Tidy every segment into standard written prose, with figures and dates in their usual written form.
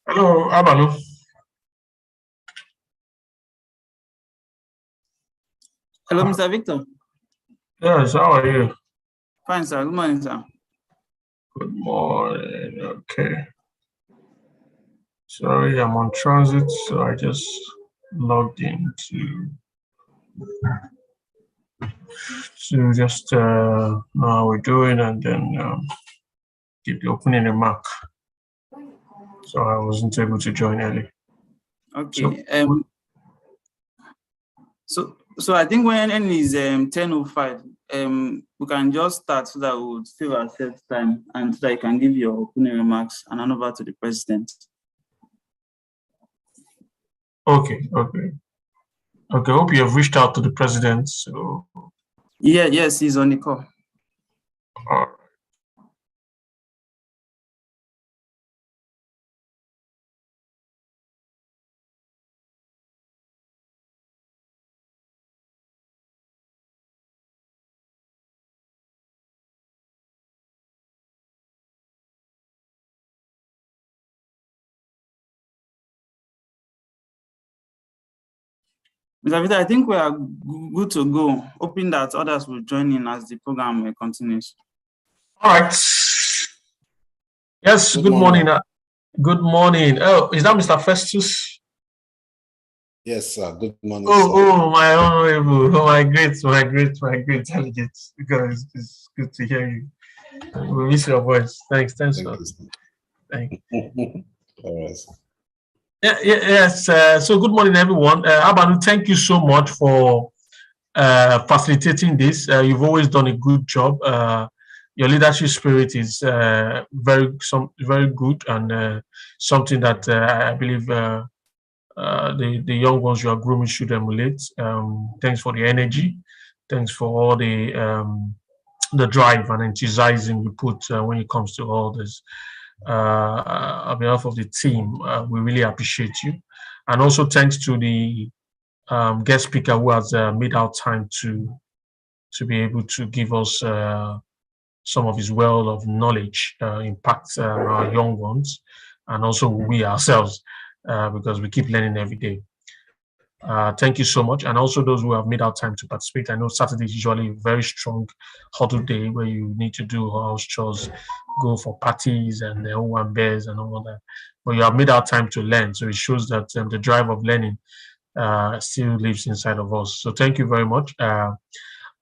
Hello, Abanu. Hello, Mr. Victor. Yes, how are you? Fine, sir. Good morning, sir. Good morning. Okay. Sorry, I'm on transit, so I just logged in to just know how we're doing and then give the opening remark. So I wasn't able to join early. Okay. So I think when N is 10:05, we can just start so that we would save ourselves time and so that you can give your opening remarks and hand over to the president. Okay. Hope you have reached out to the president. So yes, he's on the call. All right. Mr. Victor, I think we are good to go, hoping that others will join in as the program continues. All right. Yes, good morning. Good morning. Oh, is that Mr. Festus? Yes, sir. Good morning. Oh, my honorable, my great delegates, because it's good to hear you. We miss your voice. Thanks, Thank sir. you, sir. Thank you. All right. Yes. So good morning, everyone. Abanu, thank you so much for facilitating this. You've always done a good job. Your leadership spirit is very good and something that I believe the young ones you are grooming should emulate. Thanks for the energy. Thanks for all the drive and enthusiasm you put when it comes to all this. On behalf of the team, we really appreciate you. And also thanks to the guest speaker who has made our time to be able to give us some of his well of knowledge, impact our young ones, and also we ourselves, because we keep learning every day. Thank you so much. And also those who have made our time to participate. I know Saturday is usually a very strong huddle day where you need to do house chores, go for parties and the one bears and all that. But you have made our time to learn. So it shows that the drive of learning still lives inside of us. So thank you very much.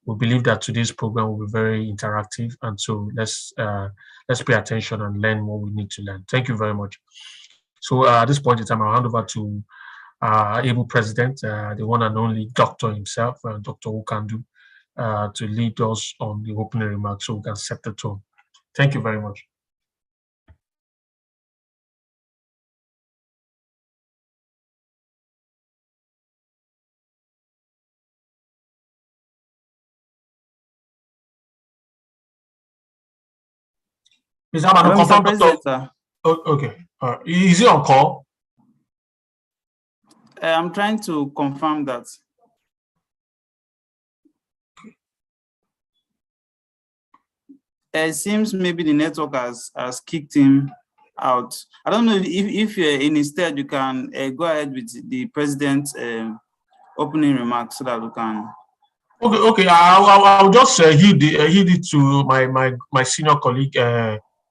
We believe that today's program will be very interactive. And so let's pay attention and learn what we need to learn. Thank you very much. So at this point in time, I'll hand over to able president, the one and only doctor himself, Dr. Ukandu, to lead us on the opening remarks so we can set the tone. Thank you very much. Mr. Amano, confirm, Doctor. Okay. Is he on call? I'm trying to confirm that. It seems maybe the network has kicked him out. I don't know if instead you can go ahead with the president's opening remarks so that we can. Okay. I'll just heed it to my senior colleague,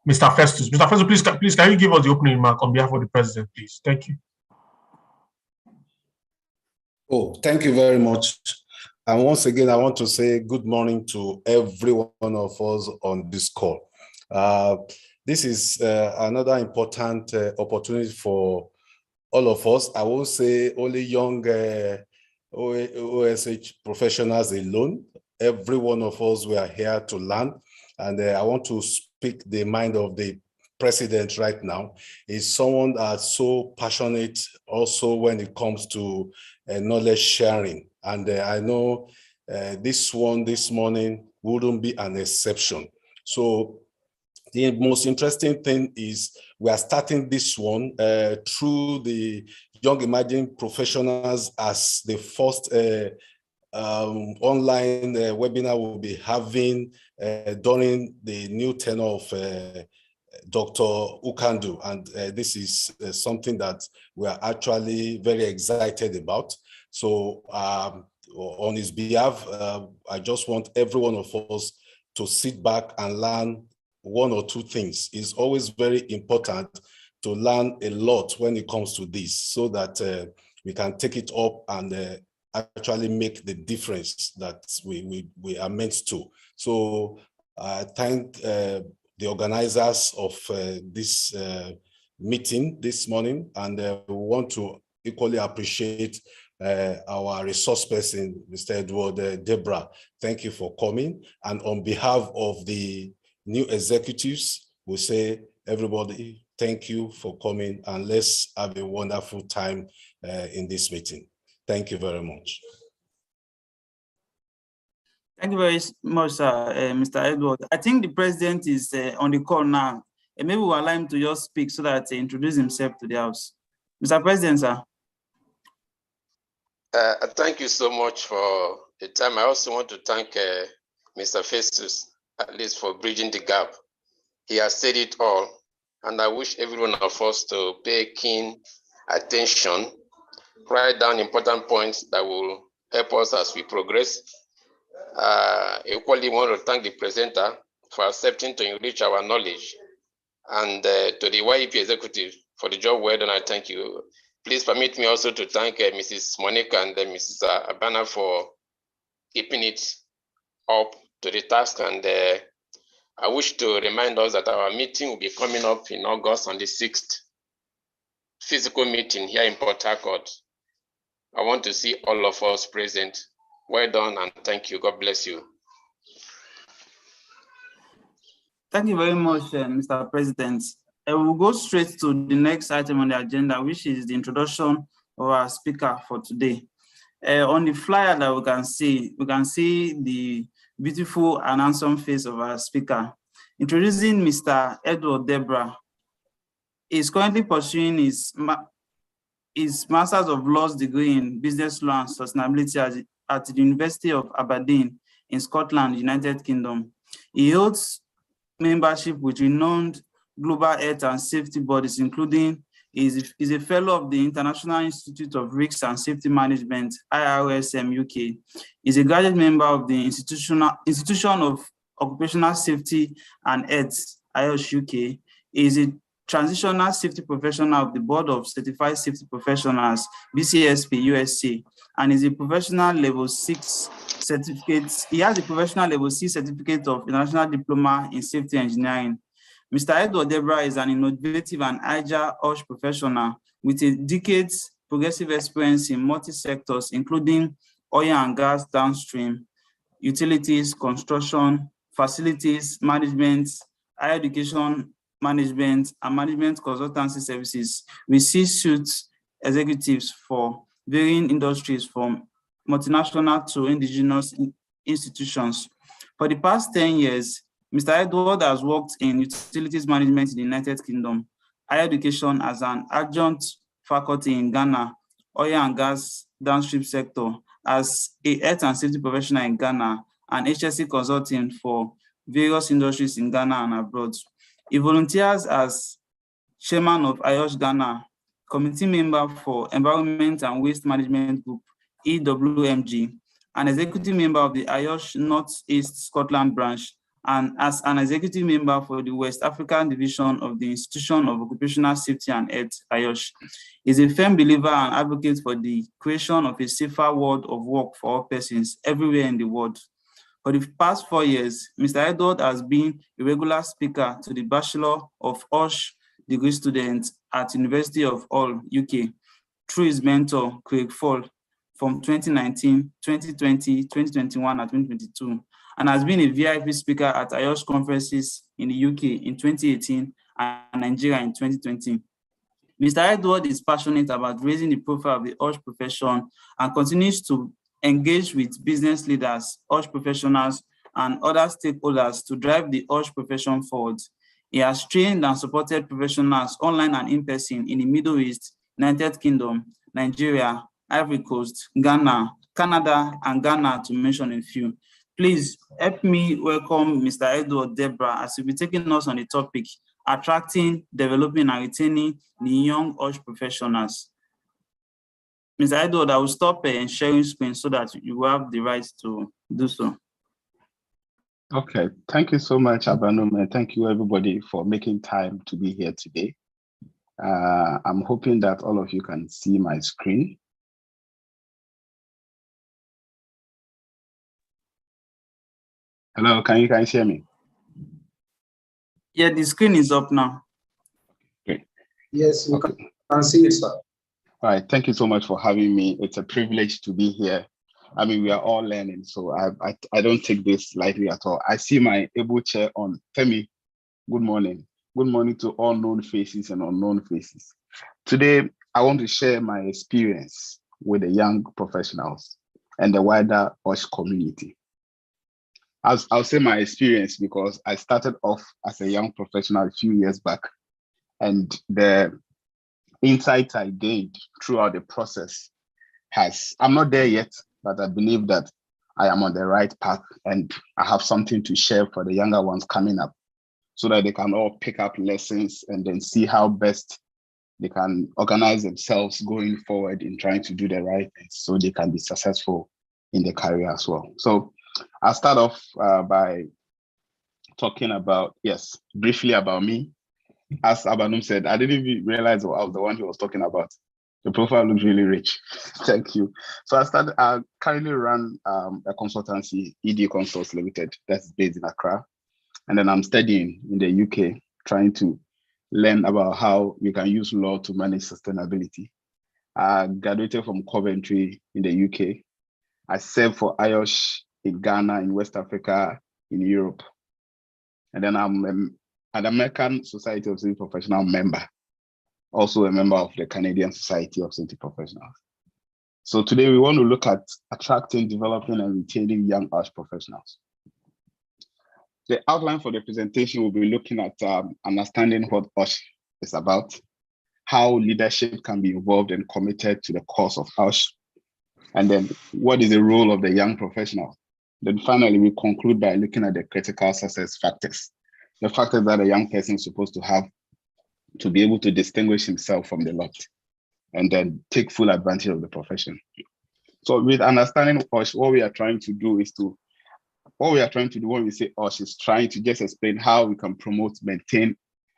Mr. Festus. Mr. Festus, please, can you give us the opening remark on behalf of the president, please? Thank you. Oh, thank you very much. And once again, I want to say good morning to every one of us on this call. This is another important opportunity for all of us. I won't say only young OSH professionals alone. Every one of us, we are here to learn. And I want to speak the mind of the president right now. Is someone that's so passionate also when it comes to knowledge sharing. And I know this morning wouldn't be an exception. So the most interesting thing is we are starting this one through the Young Emerging Professionals as the first online webinar we'll be having during the new tenure of Dr. Ukandu, and this is something that we are actually very excited about. So on his behalf, I just want every one of us to sit back and learn one or two things. It's always very important to learn a lot when it comes to this, so that we can take it up and actually make the difference that we are meant to. So I thank the organizers of this meeting this morning, and we want to equally appreciate our resource person, Mr. Edward Debra. Thank you for coming. And on behalf of the new executives, we say, everybody, thank you for coming, and let's have a wonderful time in this meeting. Thank you very much. Thank you very much, Mr. Edward. I think the president is on the call now. And maybe we'll allow him to just speak so that he introduce himself to the House. Mr. President, sir. Thank you so much for the time. I also want to thank Mr. Festus, at least for bridging the gap. He has said it all, and I wish every one of us to pay keen attention, write down important points that will help us as we progress. Equally want to thank the presenter for accepting to enrich our knowledge, and to the YEP executive for the job well done. I thank you. Please permit me also to thank Mrs. Monica and Mrs. Abana for keeping it up to the task. And I wish to remind us that our meeting will be coming up in August on the 6th, physical meeting here in Port Harcourt. I want to see all of us present. Well done, and thank you. God bless you. Thank you very much, Mr. President. We'll go straight to the next item on the agenda, which is the introduction of our speaker for today. On the flyer that we can see the beautiful and handsome face of our speaker. Introducing Mr. Edward Debra. He is currently pursuing his Master's of Laws degree in Business Law and Sustainability at the University of Aberdeen in Scotland, United Kingdom. He holds membership with renowned global health and safety bodies, including is a fellow of the International Institute of Risks and Safety Management, IRSM UK. Is a graduate member of the Institution of Occupational Safety and Health, IOSH UK. Is a transitional safety professional of the Board of Certified Safety Professionals, BCSP USA, and is a professional level 6 certificate. He has a professional level 6 certificate of International Diploma in Safety Engineering. Mr. Edward Debra is an innovative and agile OSH professional with a decade's progressive experience in multi-sectors, including oil and gas downstream, utilities, construction, facilities management, higher education management, and management consultancy services with C-suite executives for varying industries from multinational to indigenous institutions. For the past 10 years, Mr. Edward has worked in utilities management in the United Kingdom, higher education as an adjunct faculty in Ghana, oil and gas downstream sector, as a health and safety professional in Ghana, and HSC consulting for various industries in Ghana and abroad. He volunteers as chairman of IOSH Ghana, committee member for Environment and Waste Management Group, EWMG, an executive member of the IOSH Northeast Scotland branch, and as an executive member for the West African division of the Institution of Occupational Safety and Health, IOSH. He is a firm believer and advocate for the creation of a safer world of work for all persons everywhere in the world. For the past 4 years, Mr. Edward has been a regular speaker to the Bachelor of OSH degree students at University of Hull, UK, through his mentor, Craig Fall, from 2019, 2020, 2021, and 2022, and has been a VIP speaker at IOSH conferences in the UK in 2018 and Nigeria in 2020. Mr. Edward is passionate about raising the profile of the OSH profession and continues to engage with business leaders, OSH professionals, and other stakeholders to drive the OSH profession forward. He has trained and supported professionals online and in person in the Middle East, United Kingdom, Nigeria, Ivory Coast, Ghana, Canada, and Ghana, to mention a few. Please help me welcome Mr. Edward Debra as he'll be taking us on the topic, attracting, developing, and retaining the young OSH professionals. Mr. Edward, I will stop sharing screen so that you have the right to do so. Okay, thank you so much, Abanum, and thank you everybody for making time to be here today. I'm hoping that all of you can see my screen. Hello, can you guys hear me? Yeah, the screen is up now. Okay. Yes, we can see it, sir. All right, thank you so much for having me. It's a privilege to be here. I mean, we are all learning, so I don't take this lightly at all. I see my able chair on. Femi, good morning. Good morning to all known faces and unknown faces. Today, I want to share my experience with the young professionals and the wider OSH community. I'll say my experience because I started off as a young professional a few years back, and the insights I gained throughout the process I'm not there yet, but I believe that I am on the right path and I have something to share for the younger ones coming up so that they can all pick up lessons and then see how best they can organize themselves going forward in trying to do the right things so they can be successful in their career as well. So I'll start off by talking about, briefly about me. As Abanum said, I didn't even realize I was the one he was talking about. The profile looks really rich. Thank you. So I currently run a consultancy, ED Consults Limited, that's based in Accra. And then I'm studying in the UK, trying to learn about how we can use law to manage sustainability. I graduated from Coventry in the UK. I served for IOSH in Ghana, in West Africa, in Europe. And then I'm an American Society of Civil Professional member, also a member of the Canadian Society of Civil Professionals. So today we want to look at attracting, developing, and retaining young OSH professionals. The outline for the presentation will be looking at understanding what OSH is about, how leadership can be involved and committed to the cause of OSH, and then what is the role of the young professional. Then finally, we conclude by looking at the critical success factors, the factors that a young person is supposed to have to be able to distinguish himself from the lot and then take full advantage of the profession. So with understanding OSH, what we are trying to do when we say OSH is trying to just explain how we can promote, maintain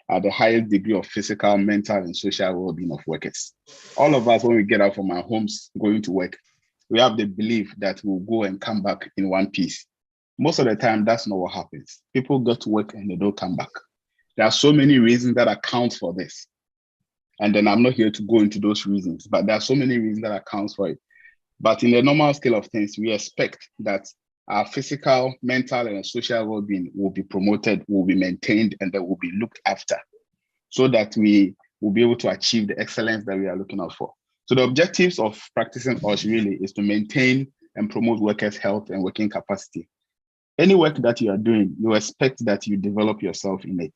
the highest degree of physical, mental, and social well-being of workers. All of us, when we get out from our homes going to work, we have the belief that we'll go and come back in one piece. Most of the time, that's not what happens. People go to work and they don't come back. There are so many reasons that account for this. And then I'm not here to go into those reasons, but there are so many reasons that account for it. But in the normal scale of things, we expect that our physical, mental, and social well-being will be promoted, will be maintained, and that will be looked after so that we will be able to achieve the excellence that we are looking out for. So the objectives of practicing OSH really is to maintain and promote workers' health and working capacity. Any work that you are doing, you expect that you develop yourself in it.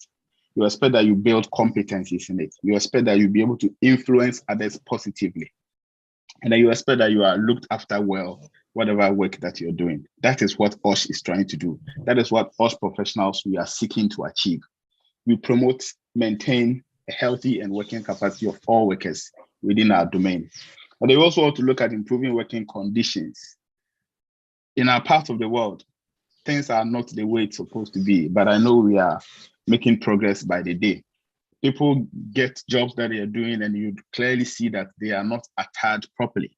You expect that you build competencies in it. You expect that you'll be able to influence others positively. And then you expect that you are looked after well, whatever work that you're doing. That is what OSH is trying to do. That is what OSH professionals we are seeking to achieve. We promote, maintain a healthy and working capacity of all workers within our domain. And they also want to look at improving working conditions. In our part of the world, things are not the way it's supposed to be, but I know we are making progress by the day. People get jobs that they are doing and you clearly see that they are not attired properly.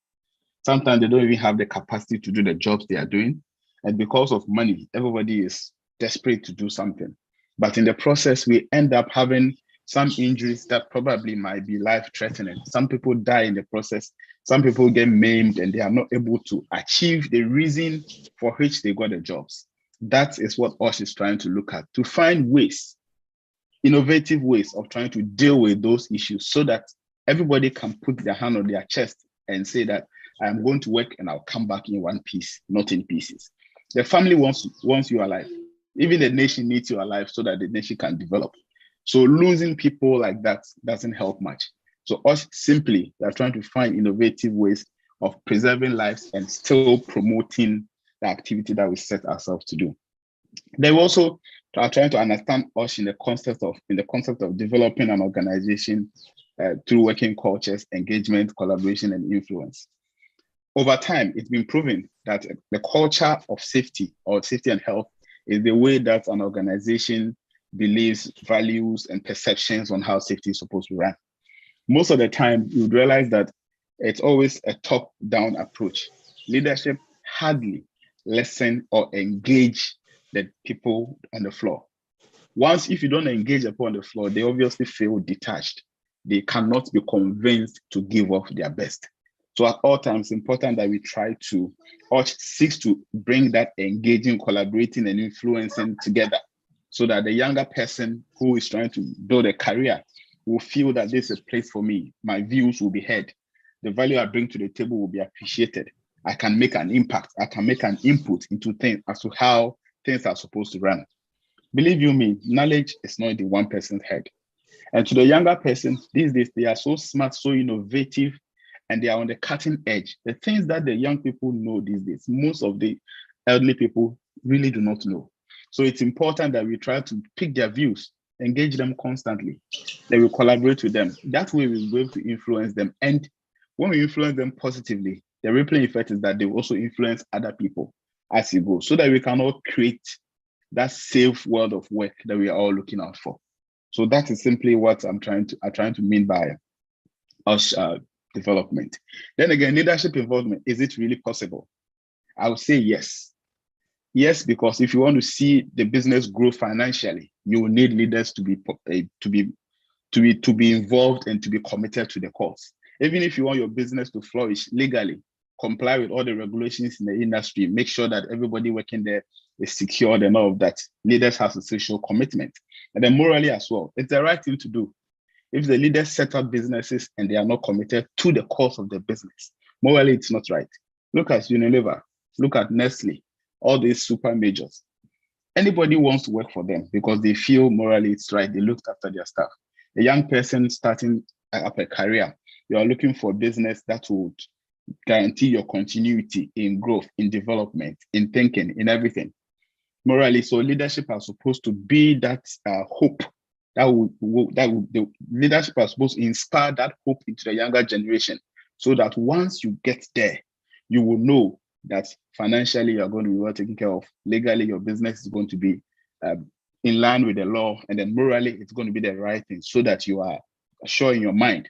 Sometimes they don't even have the capacity to do the jobs they are doing. And because of money, everybody is desperate to do something. But in the process, we end up having some injuries that probably might be life-threatening. Some people die in the process. Some people get maimed and they are not able to achieve the reason for which they got the jobs. That is what OSH is trying to look at, to find ways, innovative ways of trying to deal with those issues so that everybody can put their hand on their chest and say that I am going to work and I'll come back in one piece, not in pieces. The family wants you alive. Even the nation needs you alive so that the nation can develop. So losing people like that doesn't help much. So us simply are trying to find innovative ways of preserving lives and still promoting the activity that we set ourselves to do. Then we also I'm trying to understand OSH in the concept of developing an organization through working cultures, engagement, collaboration, and influence. Over time, it's been proven that the culture of safety or safety and health is the way that an organization believes, values, and perceptions on how safety is supposed to run. Most of the time, you would realize that it's always a top-down approach. Leadership hardly listen or engage the people on the floor. Once, if you don't engage people on the floor, they obviously feel detached. They cannot be convinced to give up their best. So at all times, it's important that we try to, OSH seeks to bring that engaging, collaborating, and influencing together so that the younger person who is trying to build a career will feel that this is a place for me. My views will be heard. The value I bring to the table will be appreciated. I can make an impact. I can make an input into things as to how things are supposed to run. Believe you me, knowledge is not in one person's head. And to the younger person, these days, they are so smart, so innovative, and they are on the cutting edge. The things that the young people know these days, most of the elderly people really do not know. So it's important that we try to pick their views, engage them constantly, that we collaborate with them. That way we'll be able to influence them. And when we influence them positively, the rippling effect is that they will also influence other people as you go, so that we can all create that safe world of work that we are all looking out for. So that is simply what I'm trying to mean by OSH development. Then again, leadership involvement, is it really possible? I would say yes. Yes, because if you want to see the business grow financially, you will need leaders to be involved and to be committed to the cause. Even if you want your business to flourish legally, comply with all the regulations in the industry, make sure that everybody working there is secured and all of that. Leaders have a social commitment. And then morally as well, it's the right thing to do. If the leaders set up businesses and they are not committed to the cause of the business, morally it's not right. Look at Unilever, look at Nestle, all these super majors. Anybody wants to work for them because they feel morally it's right, they looked after their staff. A young person starting up a career, you are looking for a business that would guarantee your continuity in growth, in development, in thinking, in everything. Morally, so leadership are supposed to be that hope. The leadership are supposed to inspire that hope into the younger generation, so that once you get there, you will know that financially you're going to be well taken care of. Legally, your business is going to be in line with the law, and then morally, it's going to be the right thing, so that you are sure in your mind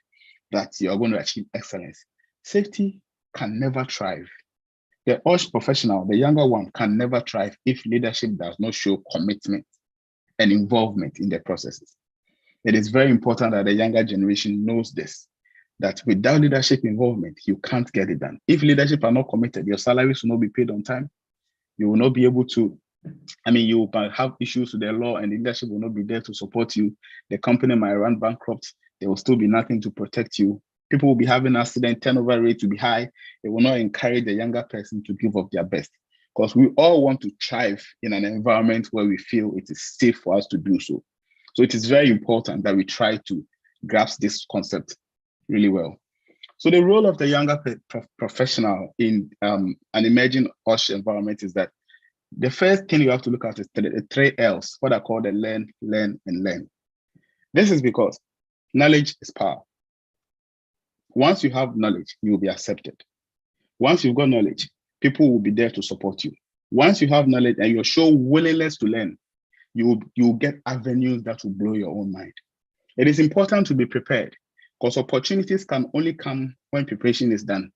that you are going to achieve excellence. Safety can never thrive. The OSH professional, the younger one, can never thrive if leadership does not show commitment and involvement in the processes. It is very important that the younger generation knows this, that without leadership involvement, you can't get it done. If leadership are not committed, your salaries will not be paid on time. You will not be able to, you might have issues with the law and the leadership will not be there to support you. The company might run bankrupt. There will still be nothing to protect you. People will be having accident, turnover rate will be high. It will not encourage the younger person to give up their best, because we all want to thrive in an environment where we feel it is safe for us to do so. So it is very important that we try to grasp this concept really well. So the role of the younger professional in an emerging OSH environment is that the first thing you have to look at is the 3 L's, what I call the learn, learn, and learn. This is because knowledge is power. Once you have knowledge, you will be accepted. Once you've got knowledge, people will be there to support you. Once you have knowledge and you show willingness to learn, you will get avenues that will blow your own mind. It is important to be prepared, because opportunities can only come when preparation is done.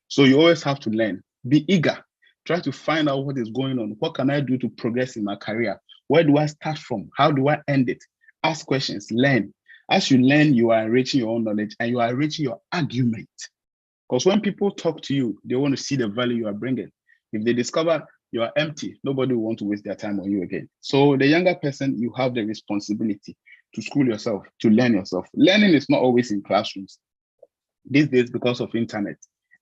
So you always have to learn. Be eager. Try to find out what is going on. What can I do to progress in my career? Where do I start from? How do I end it? Ask questions, learn. As you learn, you are enriching your own knowledge and you are enriching your argument. Because when people talk to you, they want to see the value you are bringing. If they discover you are empty, nobody will want to waste their time on you again. So the younger person, you have the responsibility to school yourself, to learn yourself. Learning is not always in classrooms. These days, because of internet,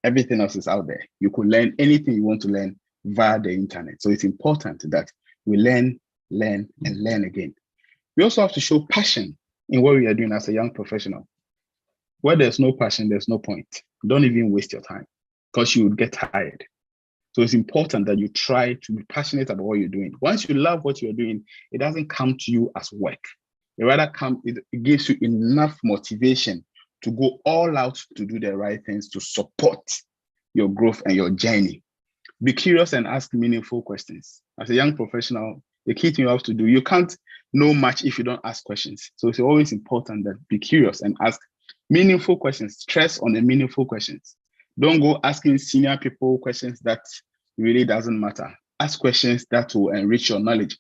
everything else is out there. You could learn anything you want to learn via the internet. So it's important that we learn, and learn again. We also have to show passion in what we are doing as a young professional. Where there's no passion, there's no point. Don't even waste your time, because you would get tired. So it's important that you try to be passionate about what you're doing. Once you love what you're doing, it doesn't come to you as work. It rather it gives you enough motivation to go all out to do the right things to support your growth and your journey. Be curious and ask meaningful questions. As a young professional, the key thing you have to do, you can't know much if you don't ask questions. So it's always important that be curious and ask meaningful questions. Stress on the meaningful questions. Don't go asking senior people questions that really doesn't matter. Ask questions that will enrich your knowledge.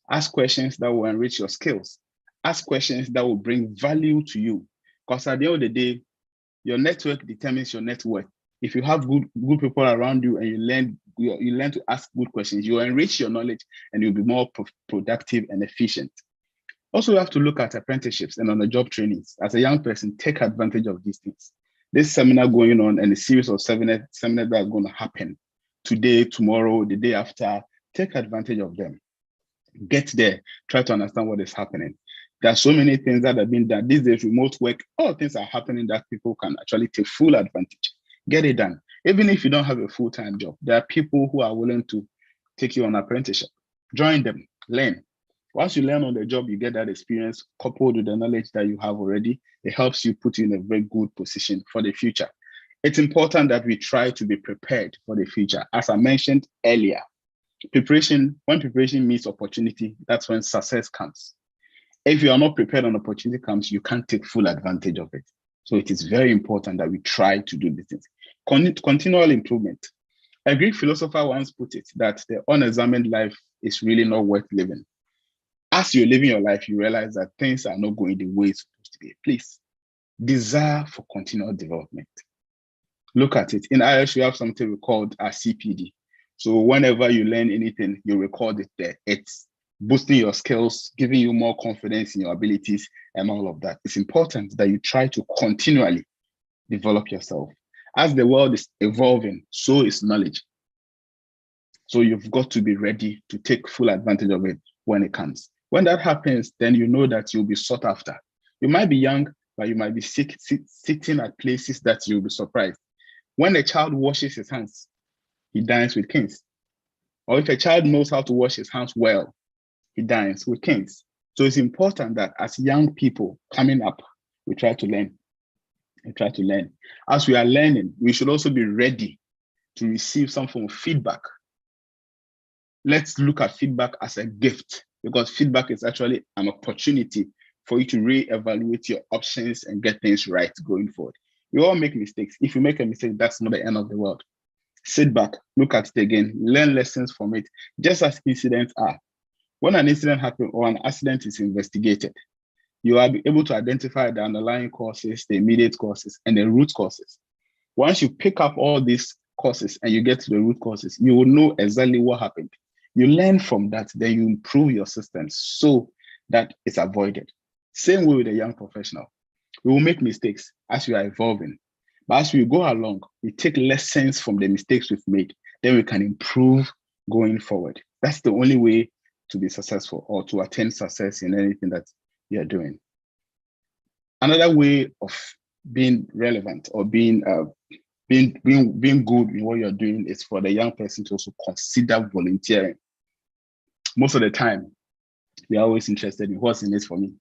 Ask questions that will enrich your skills. Ask questions that will bring value to you. Because at the end of the day, your network determines your net worth. If you have good people around you and you learn to ask good questions, you enrich your knowledge and you'll be more productive and efficient. Also, you have to look at apprenticeships and on-the-job trainings. As a young person, take advantage of these things. This seminar going on and a series of seminars that are going to happen today, tomorrow, the day after, take advantage of them. Get there, try to understand what is happening. There are so many things that have been done. These days, remote work, all things are happening that people can actually take full advantage. Get it done. Even if you don't have a full-time job, there are people who are willing to take you on apprenticeship. Join them, learn. Once you learn on the job, you get that experience coupled with the knowledge that you have already. It helps you put you in a very good position for the future. It's important that we try to be prepared for the future. As I mentioned earlier, when preparation meets opportunity, that's when success comes. If you are not prepared when opportunity comes, you can't take full advantage of it. So it is very important that we try to do these things. Continual improvement. A Greek philosopher once put it that the unexamined life is really not worth living. As you're living your life, you realize that things are not going the way it's supposed to be. Please, desire for continual development. Look at it. In IELTS, we have something we call a CPD. So whenever you learn anything, you record it there. It's boosting your skills, giving you more confidence in your abilities and all of that. It's important that you try to continually develop yourself. As the world is evolving, so is knowledge. So you've got to be ready to take full advantage of it when it comes. When that happens, then you know that you'll be sought after. You might be young, but you might be sitting at places that you'll be surprised. When a child washes his hands, he dines with kings. Or if a child knows how to wash his hands well, he dines with kings. So it's important that as young people coming up, we try to learn. We try to learn. As we are learning, we should also be ready to receive some form of feedback. Let's look at feedback as a gift, because feedback is actually an opportunity for you to reevaluate your options and get things right going forward. We all make mistakes. If you make a mistake, that's not the end of the world. Sit back, look at it again, learn lessons from it, just as incidents are. When an incident happens or an accident is investigated, you are able to identify the underlying causes, the immediate causes, and the root causes. Once you pick up all these causes and you get to the root causes, you will know exactly what happened. You learn from that, then you improve your systems so that it's avoided. Same way with a young professional. We will make mistakes as we are evolving. But as we go along, we take lessons from the mistakes we've made, then we can improve going forward. That's the only way to be successful or to attain success in anything that you're doing. Another way of being relevant or being good in what you're doing is for the young person to also consider volunteering. Most of the time, we are always interested in what's in this for me.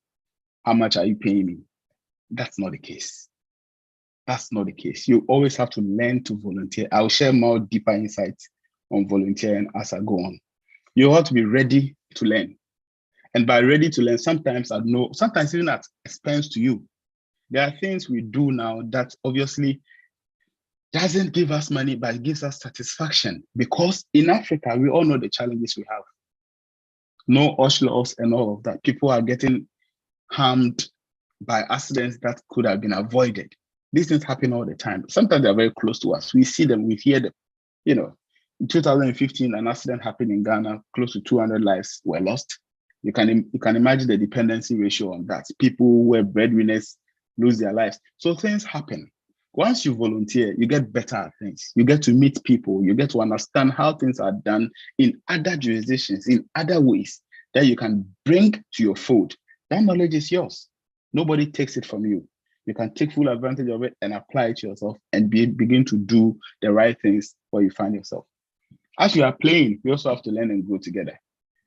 How much are you paying me? That's not the case. That's not the case. You always have to learn to volunteer. I'll share more deeper insights on volunteering as I go on. You have to be ready to learn. And by ready to learn, sometimes even at expense to you. There are things we do now that obviously doesn't give us money, but it gives us satisfaction. Because in Africa, we all know the challenges we have. No OSH laws and all of that. People are getting harmed by accidents that could have been avoided. These things happen all the time. Sometimes they're very close to us. We see them, we hear them. You know, in 2015, an accident happened in Ghana. Close to 200 lives were lost. You can imagine the dependency ratio on that. People who were breadwinners lose their lives. So things happen. Once you volunteer, you get better at things. You get to meet people. You get to understand how things are done in other jurisdictions, in other ways that you can bring to your fold. That knowledge is yours. Nobody takes it from you. You can take full advantage of it and apply it to yourself and begin to do the right things where you find yourself. As you are playing, you also have to learn and grow together.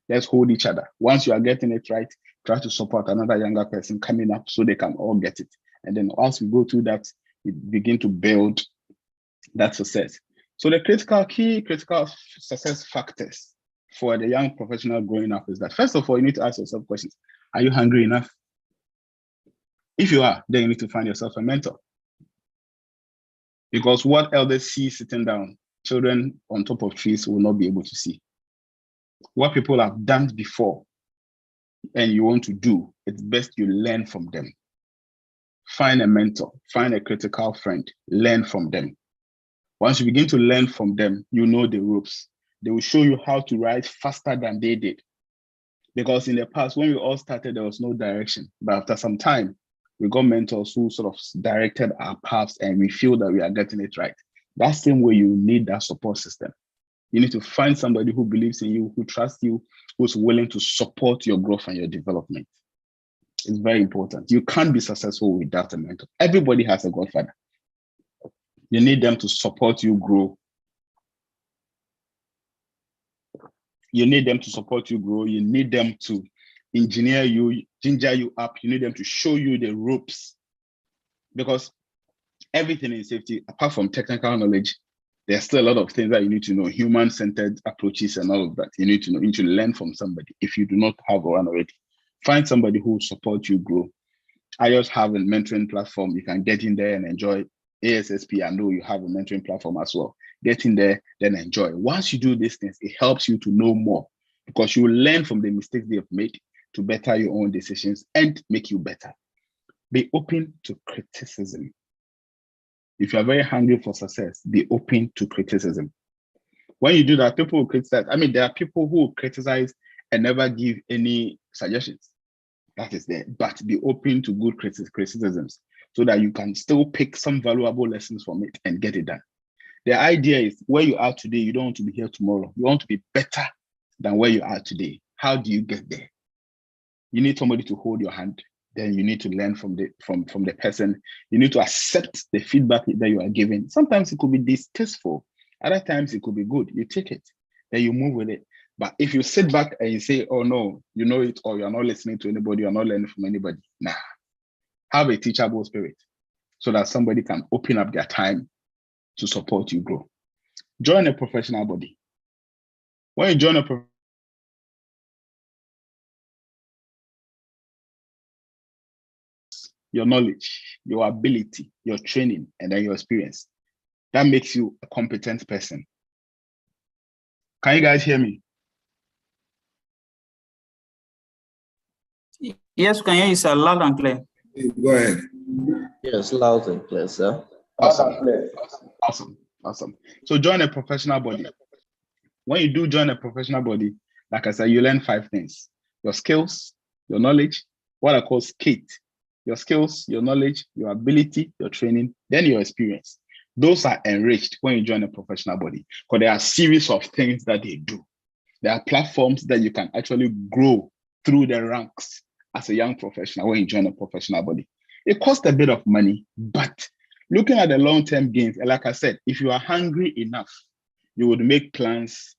Let's hold each other. Once you are getting it right, try to support another younger person coming up so they can all get it. And then as we go through that, we begin to build that success. So the key critical success factors for the young professional growing up is that, first of all, you need to ask yourself questions. Are you hungry enough? If you are, then you need to find yourself a mentor. Because what elders see sitting down, children on top of trees will not be able to see. What people have done before and you want to do, it's best you learn from them. Find a mentor, find a critical friend, learn from them. Once you begin to learn from them, you know the ropes. They will show you how to ride faster than they did. Because in the past, when we all started, there was no direction. But after some time, we got mentors who sort of directed our paths and we feel that we are getting it right. That same way, you need that support system. You need to find somebody who believes in you, who trusts you, who's willing to support your growth and your development. It's very important. You can't be successful without a mentor. Everybody has a godfather. You need them to support you grow. You need them to support you grow. You need them to engineer you, ginger you up. You need them to show you the ropes. Because everything in safety, apart from technical knowledge, there's still a lot of things that you need to know, human-centered approaches and all of that. You need to know, you need to learn from somebody if you do not have one already. Find somebody who will support you grow. I just have a mentoring platform. You can get in there and enjoy ASSP. I know you have a mentoring platform as well. Get in there, then enjoy. Once you do these things, it helps you to know more because you learn from the mistakes they have made to better your own decisions and make you better. Be open to criticism. If you are very hungry for success, be open to criticism. When you do that, people will criticize. I mean, there are people who will criticize and never give any suggestions. That is there. But be open to good criticisms so that you can still pick some valuable lessons from it and get it done. The idea is where you are today, you don't want to be here tomorrow. You want to be better than where you are today. How do you get there? You need somebody to hold your hand. Then you need to learn from the person. You need to accept the feedback that you are given. Sometimes it could be distasteful. Other times it could be good. You take it, then you move with it. But if you sit back and you say, oh no, you know it, or you're not listening to anybody, you're not learning from anybody, nah. Have a teachable spirit so that somebody can open up their time to support you grow. Join a professional body. When you join your knowledge, your ability, your training, and then your experience, that makes you a competent person. Can you guys hear me? Yes, we can hear you, sir, loud and clear. Go ahead. Yes, loud and clear, sir. Awesome. So join a professional body. When you do join a professional body, like I said, you learn 5 things: your skills, your knowledge, what I call skate, your skills, your knowledge, your ability, your training, then your experience. Those are enriched when you join a professional body because there are a series of things that they do. There are platforms that you can actually grow through the ranks as a young professional when you join a professional body. It costs a bit of money, but looking at the long-term gains, like I said, if you are hungry enough, you would make plans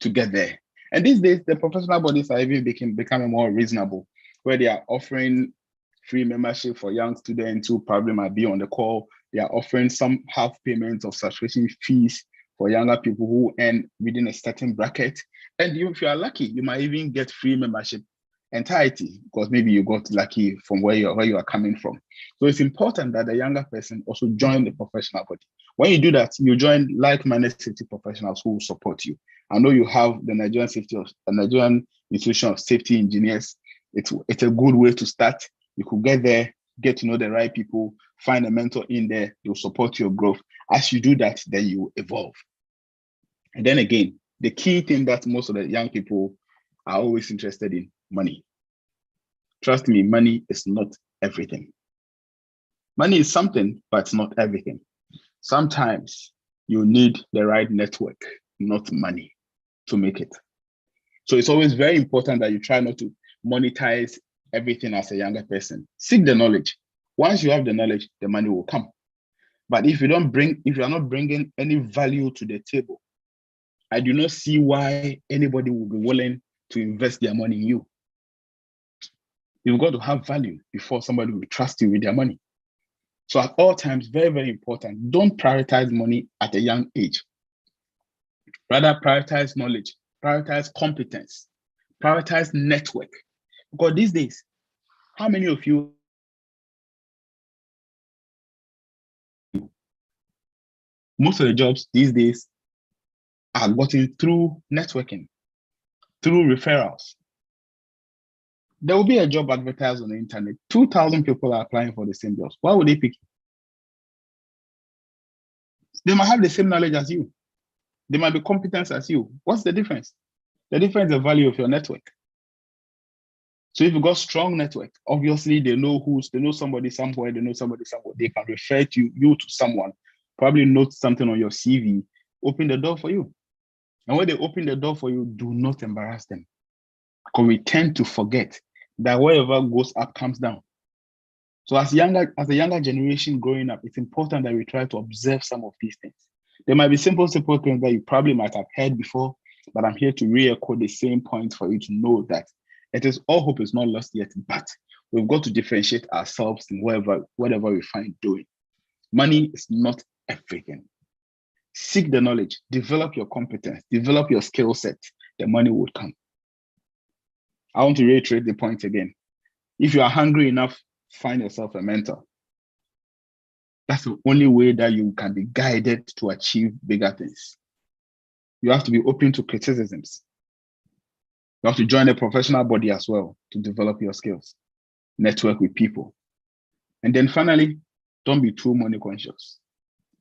to get there. And these days, the professional bodies are even becoming more reasonable, where they are offering free membership for young students who probably might be on the call. They are offering some half payments of subscription fees for younger people who earn within a certain bracket. And if you are lucky, you might even get free membership entirety because maybe you got lucky from where you are coming from. So it's important that the younger person also join the professional body. When you do that, you join like-minded safety professionals who will support you. I know you have the Nigerian Institution of Safety Engineers. It's a good way to start. You could get there, get to know the right people, find a mentor in there, they'll support your growth. As you do that, then you evolve. And then again, the key thing that most of the young people are always interested in: money. Trust me, money is not everything. Money is something, but it's not everything. Sometimes you need the right network, not money, to make it. So it's always very important that you try not to monetize everything as a younger person. Seek the knowledge. Once you have the knowledge, the money will come. But if you are not bringing any value to the table, I do not see why anybody would be willing to invest their money in you. You've got to have value before somebody will trust you with their money. So at all times, very, very important, don't prioritize money at a young age. Rather prioritize knowledge, prioritize competence, prioritize network. Because these days, how many of you, most of the jobs these days are gotten through networking, through referrals. There will be a job advertised on the internet. 2,000 people are applying for the same jobs. Why would they pick you? They might have the same knowledge as you. They might be competent as you. What's the difference? The difference is the value of your network. So if you've got strong network, obviously they know somebody somewhere, they can refer you to someone, probably note something on your CV, open the door for you. And when they open the door for you, do not embarrass them. Because we tend to forget that wherever goes up comes down. So as a younger generation growing up, it's important that we try to observe some of these things. There might be simple things that you probably might have heard before, but I'm here to re-echo the same point for you to know that all hope is not lost yet, but we've got to differentiate ourselves in whatever we find doing. Money is not everything. Seek the knowledge, develop your competence, develop your skill set, the money will come. I want to reiterate the point again. If you are hungry enough, find yourself a mentor. That's the only way that you can be guided to achieve bigger things. You have to be open to criticisms. You have to join a professional body as well to develop your skills, network with people. And then finally, don't be too money conscious.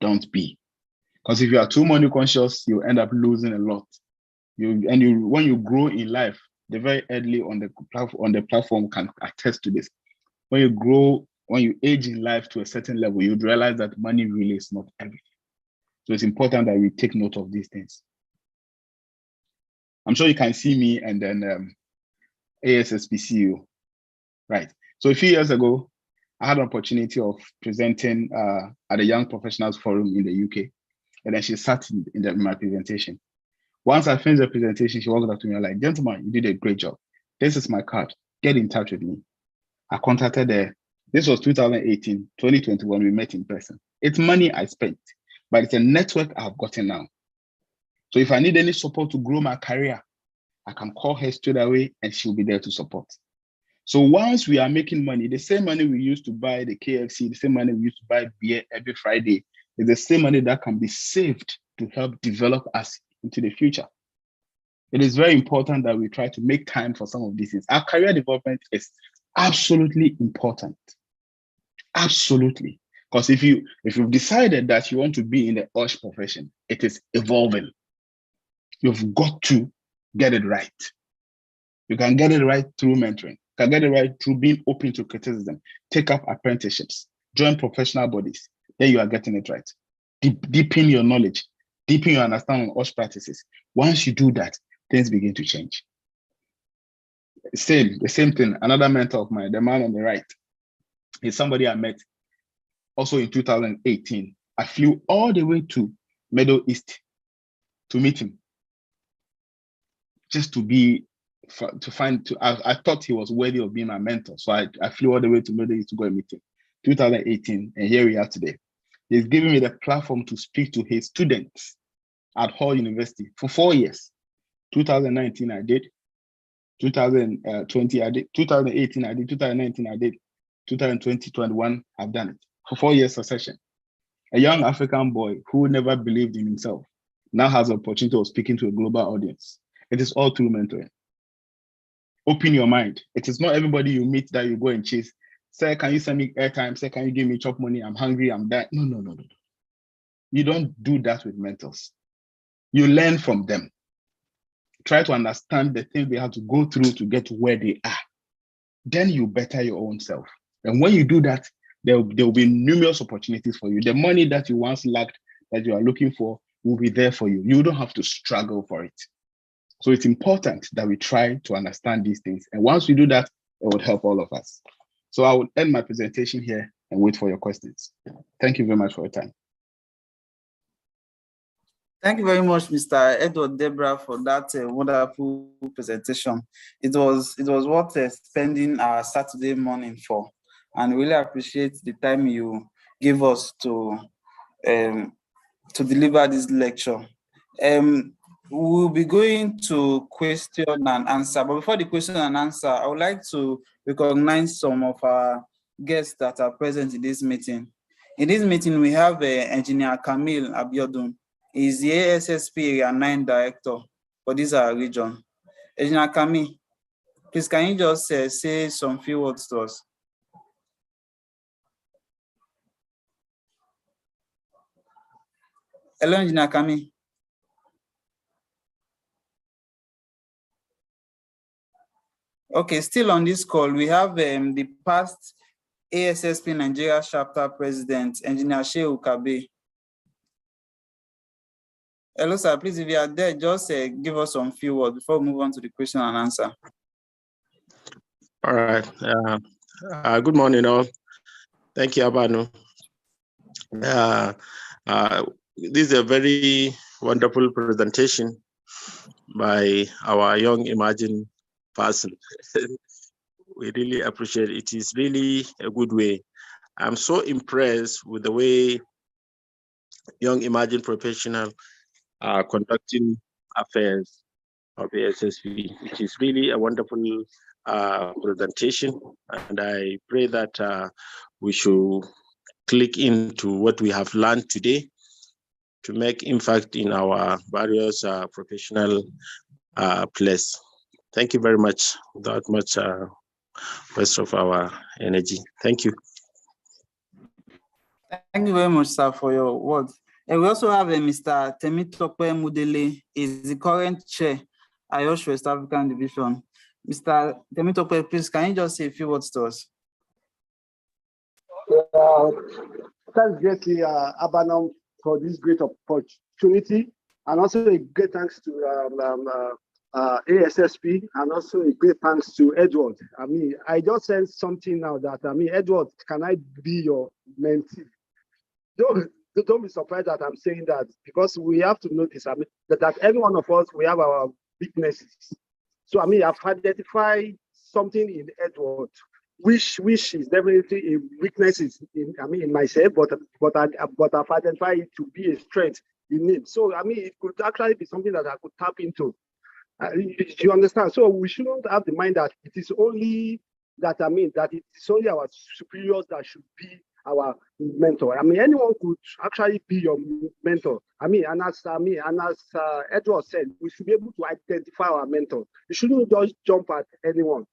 Don't be. Because if you are too money conscious, you end up losing a lot. When you grow in life, the very early on the platform can attest to this. When you age in life to a certain level, you'd realize that money really is not everything. So it's important that we take note of these things. I'm sure you can see me and then ASSPCU, right? So a few years ago, I had an opportunity of presenting at a Young Professionals Forum in the UK. And then she sat in my presentation. Once I finished the presentation, she walked up to me and like, gentlemen, you did a great job. This is my card. Get in touch with me. I contacted her. This was 2018, 2021, we met in person. It's money I spent, but it's a network I've gotten now. So if I need any support to grow my career, I can call her straight away and she'll be there to support. So once we are making money, the same money we used to buy the KFC, the same money we used to buy beer every Friday, is the same money that can be saved to help develop us into the future. It is very important that we try to make time for some of these things. Our career development is absolutely important. Absolutely. Because if you've decided that you want to be in the OSH profession, it is evolving. You've got to get it right. You can get it right through mentoring. You can get it right through being open to criticism. Take up apprenticeships. Join professional bodies. Then you are getting it right. Deepen your knowledge. Deepen your understanding of OSH practices. Once you do that, things begin to change. The same thing. Another mentor of mine, the man on the right, is somebody I met also in 2018. I flew all the way to Middle East to meet him. Just I thought he was worthy of being my mentor. So I flew all the way to Middle East to go and meet him. 2018, and here we are today. He's giving me the platform to speak to his students at Hall University for 4 years. 2019, I did. 2020, I did. 2018, I did. 2019, I did. 2020, 21, I've done it. For 4 years succession. A young African boy who never believed in himself now has the opportunity of speaking to a global audience. It is all through mentoring. Open your mind. It is not everybody you meet that you go and chase. Say, can you send me airtime? Say, can you give me chop money? I'm hungry, I'm dying. No. You don't do that with mentors. You learn from them. Try to understand the things they have to go through to get to where they are. Then you better your own self. And when you do that, there will be numerous opportunities for you. The money that you once lacked, that you are looking for, will be there for you. You don't have to struggle for it. So it's important that we try to understand these things. And once we do that, it would help all of us. So I will end my presentation here and wait for your questions. Thank you very much for your time. Thank you very much, Mr. Edward Debra, for that wonderful presentation. It was worth spending our Saturday morning for, and really appreciate the time you gave us to deliver this lecture. We'll be going to question and answer, but before the question and answer, I would like to recognize some of our guests that are present in this meeting. In this meeting, we have Engineer Camille Abiodun. He's the ASSP Area 9 Director for this region. Engineer Camille, please can you just say some few words to us? Hello, Engineer Camille. Okay, still on this call, we have the past ASSP Nigeria Chapter President, Engineer Shehu Kabe. Hello, sir. Please, if you are there, just give us some few words before we move on to the question and answer. All right. Good morning, all. Thank you, Abanu. This is a very wonderful presentation by our young emerging person. We really appreciate it. It is really a good way. I'm so impressed with the way young emerging professionals are conducting affairs of ASSP, which is really a wonderful presentation. And I pray that we should click into what we have learned today to make impact in our various professional place. Thank you very much. Without much waste of our energy. Thank you. Thank you very much, sir, for your words. And we also have Mr. Temitope Mudele, is the current chair at OSH West African Division. Mr. Temitope, please, can you just say a few words to us? Thanks greatly, Abanom, for this great opportunity, and also a great thanks to ASSP, and also a great thanks to Edward. I mean, I just said something now that, Edward, can I be your mentee? Don't be surprised that I'm saying that, because we have to notice, that every one of us, we have our weaknesses. So, I've identified something in Edward, which is definitely a weakness in myself, but I've identified it to be a strength in him. So, it could actually be something that I could tap into. You understand? So we shouldn't have the mind that it is only that, that it is only our superiors that should be our mentor. Anyone could actually be your mentor. And as Edward said, we should be able to identify our mentor. You shouldn't just jump at anyone.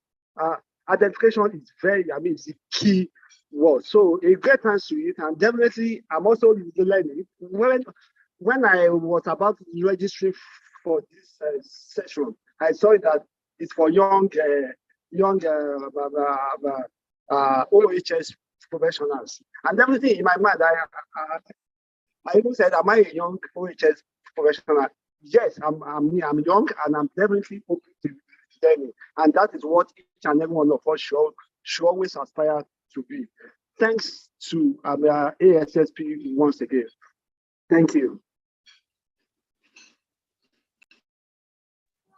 Identification is it's a key word. So a great thanks to it, and definitely I'm also learning. When I was about registering for this session, I saw that it's for young OHS professionals, and everything in my mind, I even said, am I a young OHS professional? Yes, I'm young, and I'm definitely open to learning, and that is what each and every one of us should always aspire to be. Thanks to ASSP once again. Thank you.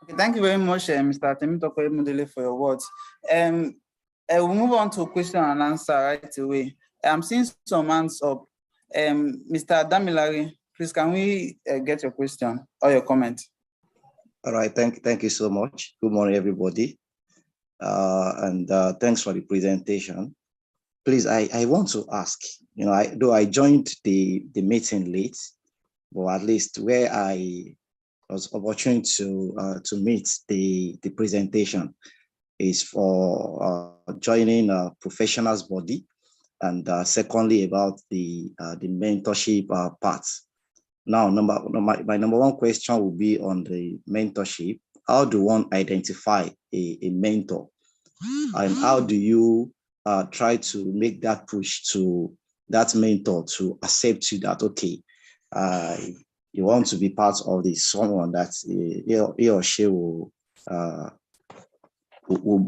Okay, thank you very much, Mr. Temitope Mudele, for your words. We'll move on to question and answer right away. I'm seeing some hands up. Mr. Damilari, please, can we get your question or your comment? All right, thank you so much. Good morning, everybody. And thanks for the presentation. Please, I want to ask, though I joined the meeting late, but at least where I was opportunity to meet the presentation is for joining a professionals body, and secondly about the mentorship part. Now, my number one question will be on the mentorship. How do one identify a mentor, and how do you try to make that push to that mentor to accept you that, okay, you want to be part of this, someone that he or she will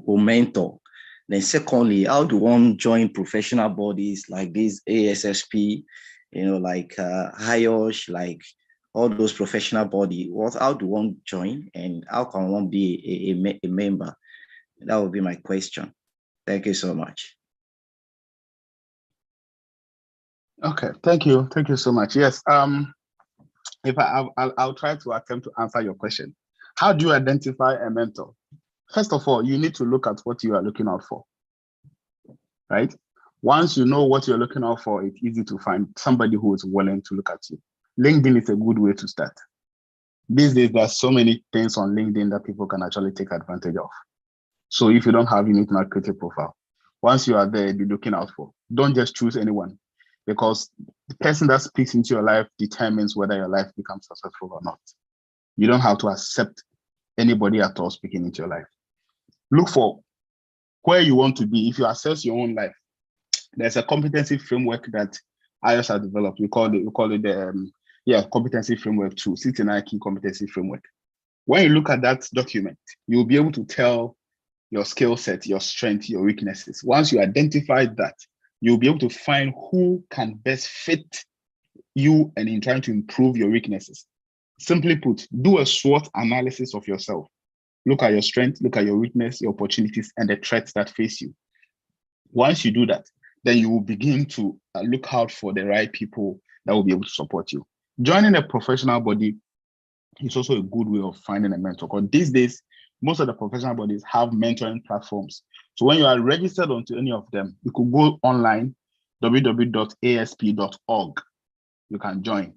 mentor? Then secondly, how do one join professional bodies like this ASSP, like OSH, like all those professional body, how do one join and how can one be a member? That would be my question. Thank you so much. Okay, thank you so much. Yes, if I'll try to attempt to answer your question. How do you identify a mentor? First of all, you need to look at what you are looking out for, right? Once you know what you're looking out for, it's easy to find somebody who is willing to look at you. LinkedIn is a good way to start. These days, there are so many things on LinkedIn that people can actually take advantage of. So if you don't have, you need to create a profile. Once you are there, be looking out for. Don't just choose anyone, because the person that speaks into your life determines whether your life becomes successful or not. You don't have to accept anybody at all speaking into your life. Look for where you want to be. If you assess your own life, there's a competency framework that OSH has developed. We call it the competency framework 2, key competency framework. When you look at that document, you'll be able to tell your skill set, your strength, your weaknesses. Once you identify that, you'll be able to find who can best fit you and in trying to improve your weaknesses. Simply put, do a SWOT analysis of yourself. Look at your strength, look at your weakness, your opportunities, and the threats that face you. Once you do that, then you will begin to look out for the right people that will be able to support you. Joining a professional body is also a good way of finding a mentor, because these days, most of the professional bodies have mentoring platforms. So when you are registered onto any of them, you could go online, www.asp.org. You can join.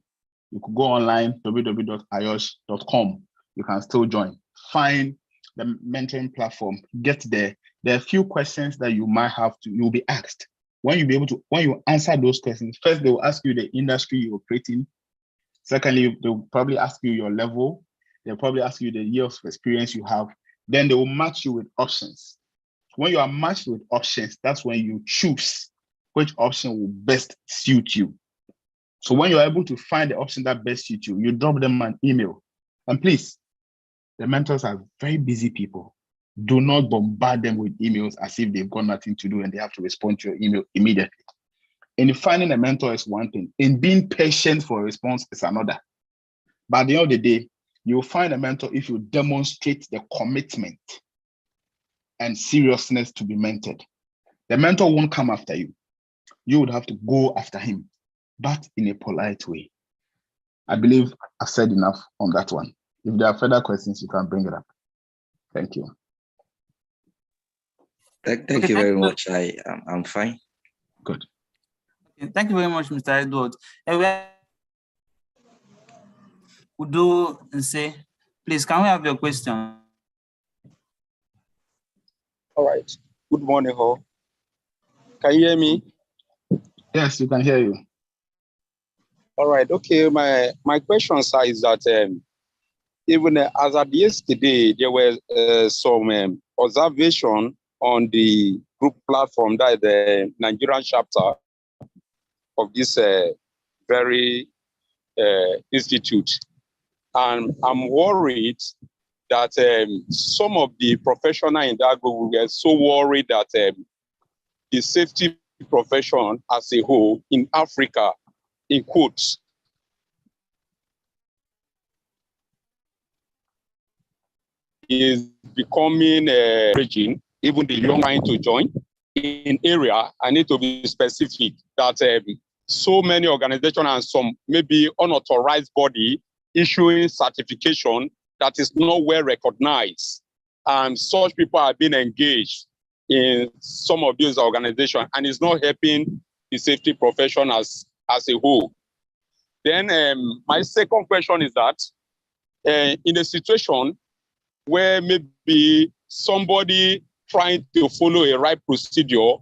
You could go online, www.iosh.com. You can still join. Find the mentoring platform, get there. There are a few questions that you might have to, you'll be asked. When you answer those questions, first they will ask you the industry you operate in. Secondly, they'll probably ask you your level. They'll probably ask you the years of experience you have. Then they will match you with options. When you are matched with options, that's when you choose which option will best suit you. So when you're able to find the option that best suits you, you drop them an email. And please, the mentors are very busy people. Do not bombard them with emails as if they've got nothing to do and they have to respond to your email immediately. In finding a mentor is one thing. In being patient for a response is another. But at the end of the day, you'll find a mentor if you demonstrate the commitment and seriousness to be mentored. The mentor won't come after you. You would have to go after him, but in a polite way. I believe I've said enough on that one. If there are further questions, you can bring it up. Thank you. Thank you very much. I'm fine. Good. Thank you very much, Mr. Edward. Udo and say, please, can we have your question? All right. Good morning, all. Can you hear me? Yes, we can hear you. All right. Okay. My question, sir, is that even as of yesterday, there were some observation on the group platform that the Nigerian chapter of this very institute. And I'm worried that some of the professionals in that group were so worried that the safety profession as a whole in Africa, in quotes, is becoming raging, even the young trying to join in area. I need to be specific that so many organizations and some maybe unauthorized body issuing certification that is not well recognized. And such people are being engaged in some of these organizations, and it's not helping the safety profession as a whole. Then my second question is that in a situation where maybe somebody trying to follow a right procedure,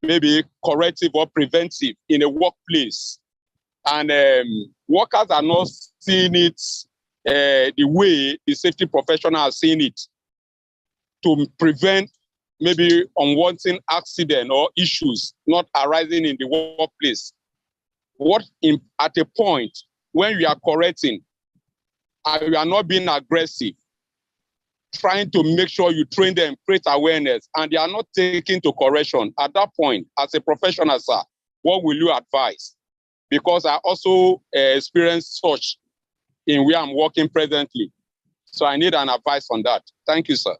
maybe corrective or preventive in a workplace, and workers are not seeing it the way the safety professional are seeing it to prevent maybe unwanted accident or issues not arising in the workplace. At a point when we are correcting and we are not being aggressive, trying to make sure you train them, create awareness, and they are not taking to correction, at that point, as a professional, sir, what will you advise? Because I also experienced such in where I'm working presently. So I need an advice on that. Thank you, sir.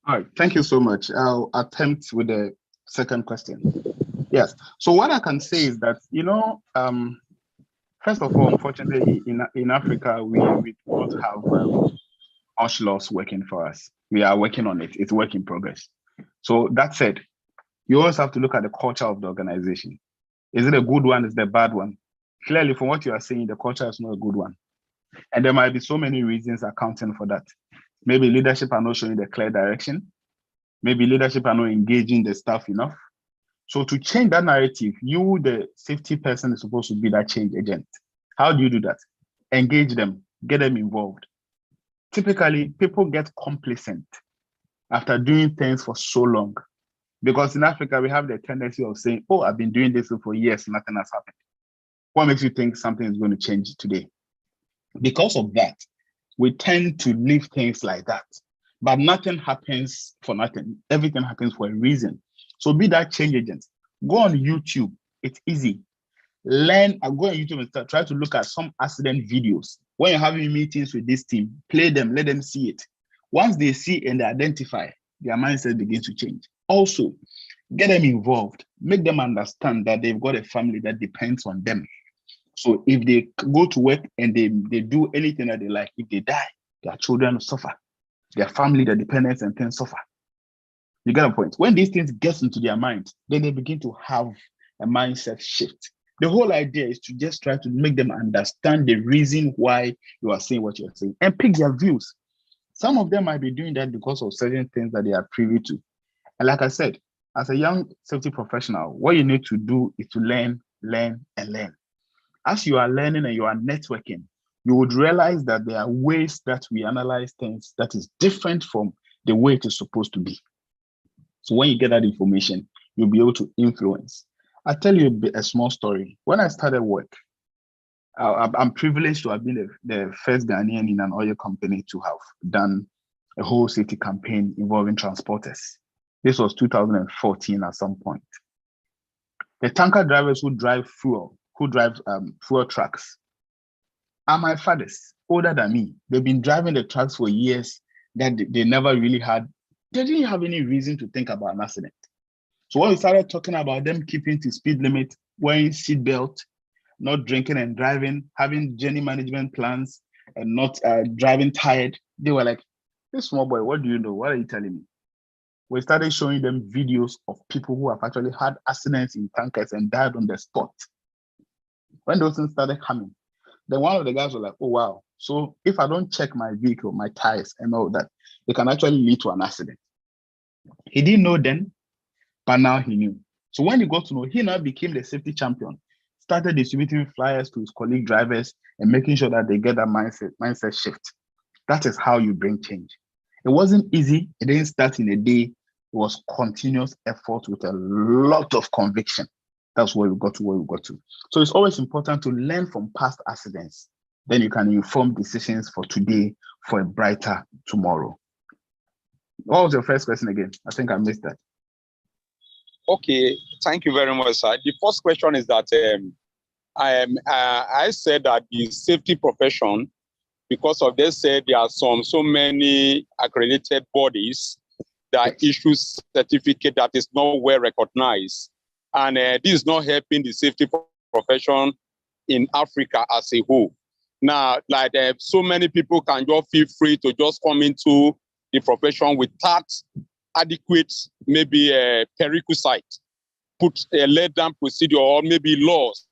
All right, thank you so much. I'll attempt with the second question. Yes, so what I can say is that, first of all, unfortunately, in Africa, we do not have OSH laws working for us. We are working on it. It's work in progress. So that said, you always have to look at the culture of the organization. Is it a good one? Is it a bad one? Clearly, from what you are saying, the culture is not a good one. And there might be so many reasons accounting for that. Maybe leadership are not showing the clear direction. Maybe leadership are not engaging the staff enough. So to change that narrative, you, the safety person, is supposed to be that change agent. How do you do that? Engage them, get them involved. Typically, people get complacent after doing things for so long. Because in Africa, we have the tendency of saying, oh, I've been doing this for years, nothing has happened. What makes you think something is going to change today? Because of that, we tend to leave things like that. But nothing happens for nothing. Everything happens for a reason. So be that change agent. Go on YouTube. It's easy. Learn, go on YouTube and try to look at some accident videos. When you're having meetings with this team, play them, let them see it. Once they see and they identify, their mindset begins to change. Also, get them involved. Make them understand that they've got a family that depends on them. So if they go to work and they do anything that they like, if they die, their children will suffer. Their family, their dependents and things suffer. You get a point? When these things get into their mind, then they begin to have a mindset shift. The whole idea is to just try to make them understand the reason why you are saying what you're saying and pick their views. Some of them might be doing that because of certain things that they are privy to. And like I said, as a young safety professional, what you need to do is to learn, learn, and learn. As you are learning and you are networking, you would realize that there are ways that we analyze things that is different from the way it is supposed to be. So when you get that information, you'll be able to influence. I'll tell you a small story. When I started work, I'm privileged to have been the first Ghanaian in an oil company to have done a whole safety campaign involving transporters. This was 2014 at some point. The tanker drivers who drive fuel trucks are my fathers, older than me. They've been driving the trucks for years that they never really had. They didn't have any reason to think about an accident. So when we started talking about them keeping to speed limit, wearing seatbelt, not drinking and driving, having journey management plans, and not driving tired, they were like, "This small boy, what do you know? What are you telling me?" We started showing them videos of people who have actually had accidents in tankers and died on the spot. When those things started coming, then one of the guys was like, "Oh, wow. So if I don't check my vehicle, my tires and all that, it can actually lead to an accident." He didn't know then, but now he knew. So when he got to know, he now became the safety champion, started distributing flyers to his colleague drivers and making sure that they get that mindset shift. That is how you bring change. It wasn't easy. It didn't start in a day. It was continuous effort with a lot of conviction. That's where we got to where we got to. So it's always important to learn from past accidents. Then you can inform decisions for today for a brighter tomorrow. What was your first question again? I think I missed that. Okay, thank you very much, sir. The first question is that I said that the safety profession, because of this, said there are so many accredited bodies that issue certificate that is not well recognized, and this is not helping the safety profession in Africa as a whole. Now, like so many people can just feel free to just come into the profession without adequate, maybe prerequisite, put a laid down procedure or maybe laws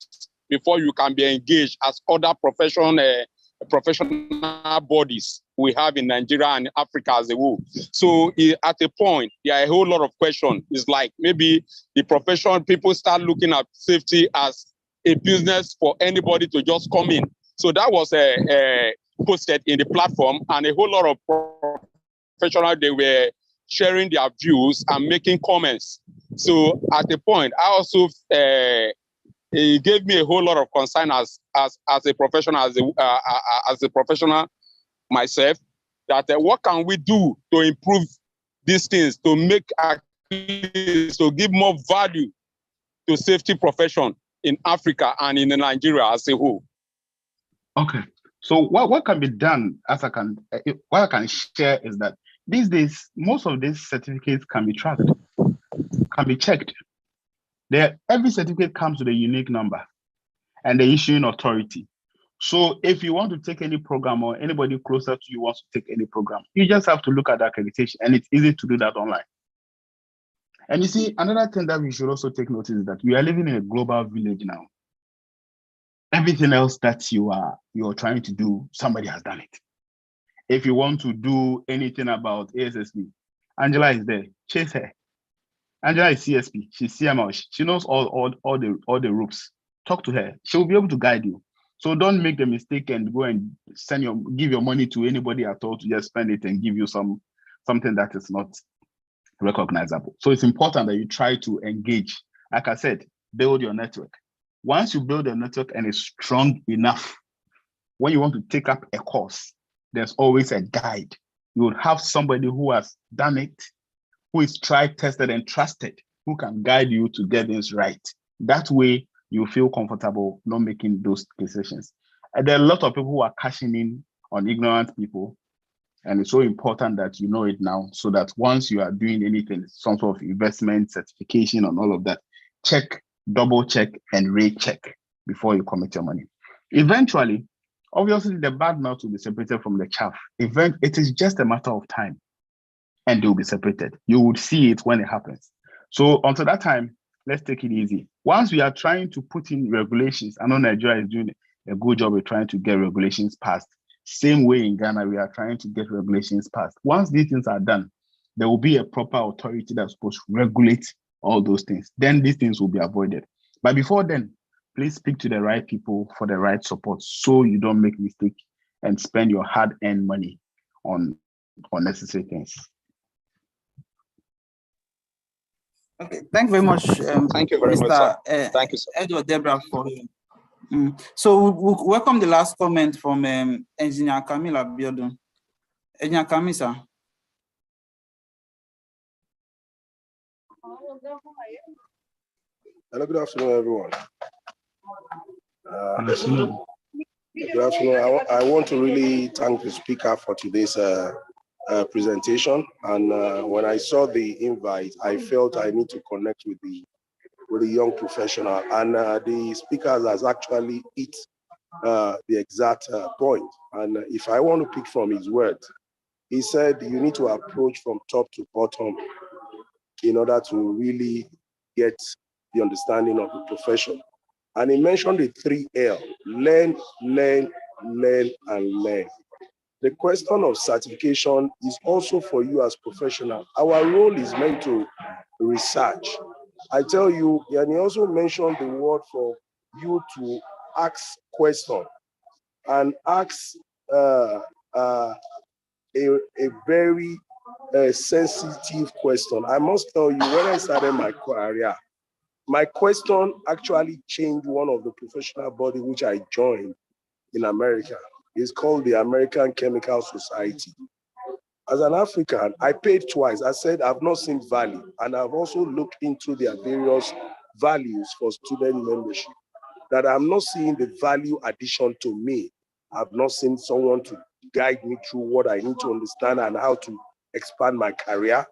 before you can be engaged as other professional bodies we have in Nigeria and Africa as a whole. So at a point, there are a whole lot of questions. It's like maybe the profession, people start looking at safety as a business for anybody to just come in. So that was posted in the platform, and a whole lot of professionals, they were sharing their views and making comments. So at the point, I also it gave me a whole lot of concern as a professional, as a professional myself, that what can we do to improve these things, to make to give more value to safety profession in Africa and in Nigeria as a whole. Okay, So what can be done, what I can share is that these days, most of these certificates can be tracked, can be checked. Every certificate comes with a unique number and the issuing authority. So if you want to take any program or anybody closer to you wants to take any program, you just have to look at the accreditation, and it's easy to do that online. And you see, another thing that we should also take notice is that we are living in a global village now. Everything else that you're trying to do, somebody has done it. If you want to do anything about ASSB, Angela is there. Chase her. Angela is CSP. She's CMO. She knows all the ropes. Talk to her. She will be able to guide you. So don't make the mistake and go and give your money to anybody at all to just spend it and give you something that is not recognizable. So it's important that you try to engage. Like I said, build your network. Once you build a network and it's strong enough, when you want to take up a course, there's always a guide. You would have somebody who has done it, who is tried, tested, and trusted, who can guide you to get things right. That way, you feel comfortable not making those decisions. And there are a lot of people who are cashing in on ignorant people. And it's so important that you know it now, so that once you are doing anything, some sort of investment, certification, and all of that, check, double check, and recheck before you commit your money. Eventually, obviously, the bad melt will be separated from the chaff. It is just a matter of time, and they will be separated. You would see it when it happens. So until that time, let's take it easy. Once we are trying to put in regulations, I know Nigeria is doing a good job of trying to get regulations passed. Same way in Ghana, we are trying to get regulations passed. Once these things are done, there will be a proper authority that's supposed to regulate all those things. Then these things will be avoided. But before then, please speak to the right people for the right support so you don't make mistakes and spend your hard-earned money on unnecessary things. Okay, thank you very much. Thank you very much, sir. Thank you, sir. Edward Debra for So we welcome the last comment from Engineer Camila Biodun. Engineer Camila. Hello, good afternoon, everyone. Good afternoon. I want to really thank the speaker for today's presentation. And when I saw the invite, I felt I need to connect with the young professional. And the speaker has actually hit the exact point. And if I want to pick from his words, he said you need to approach from top to bottom in order to really get the understanding of the profession. And he mentioned the 3L: learn, learn, learn, and learn. The question of certification is also for you as professional. Our role is meant to research. I tell you, and he also mentioned the word for you to ask questions and ask a very sensitive question. I must tell you, when I started my career, my question actually changed one of the professional bodies which I joined in America. It's called the American Chemical Society. As an African, I paid twice. I said I've not seen value, and I've also looked into their various values for student membership, that I'm not seeing the value addition to me. I've not seen someone to guide me through what I need to understand and how to expand my career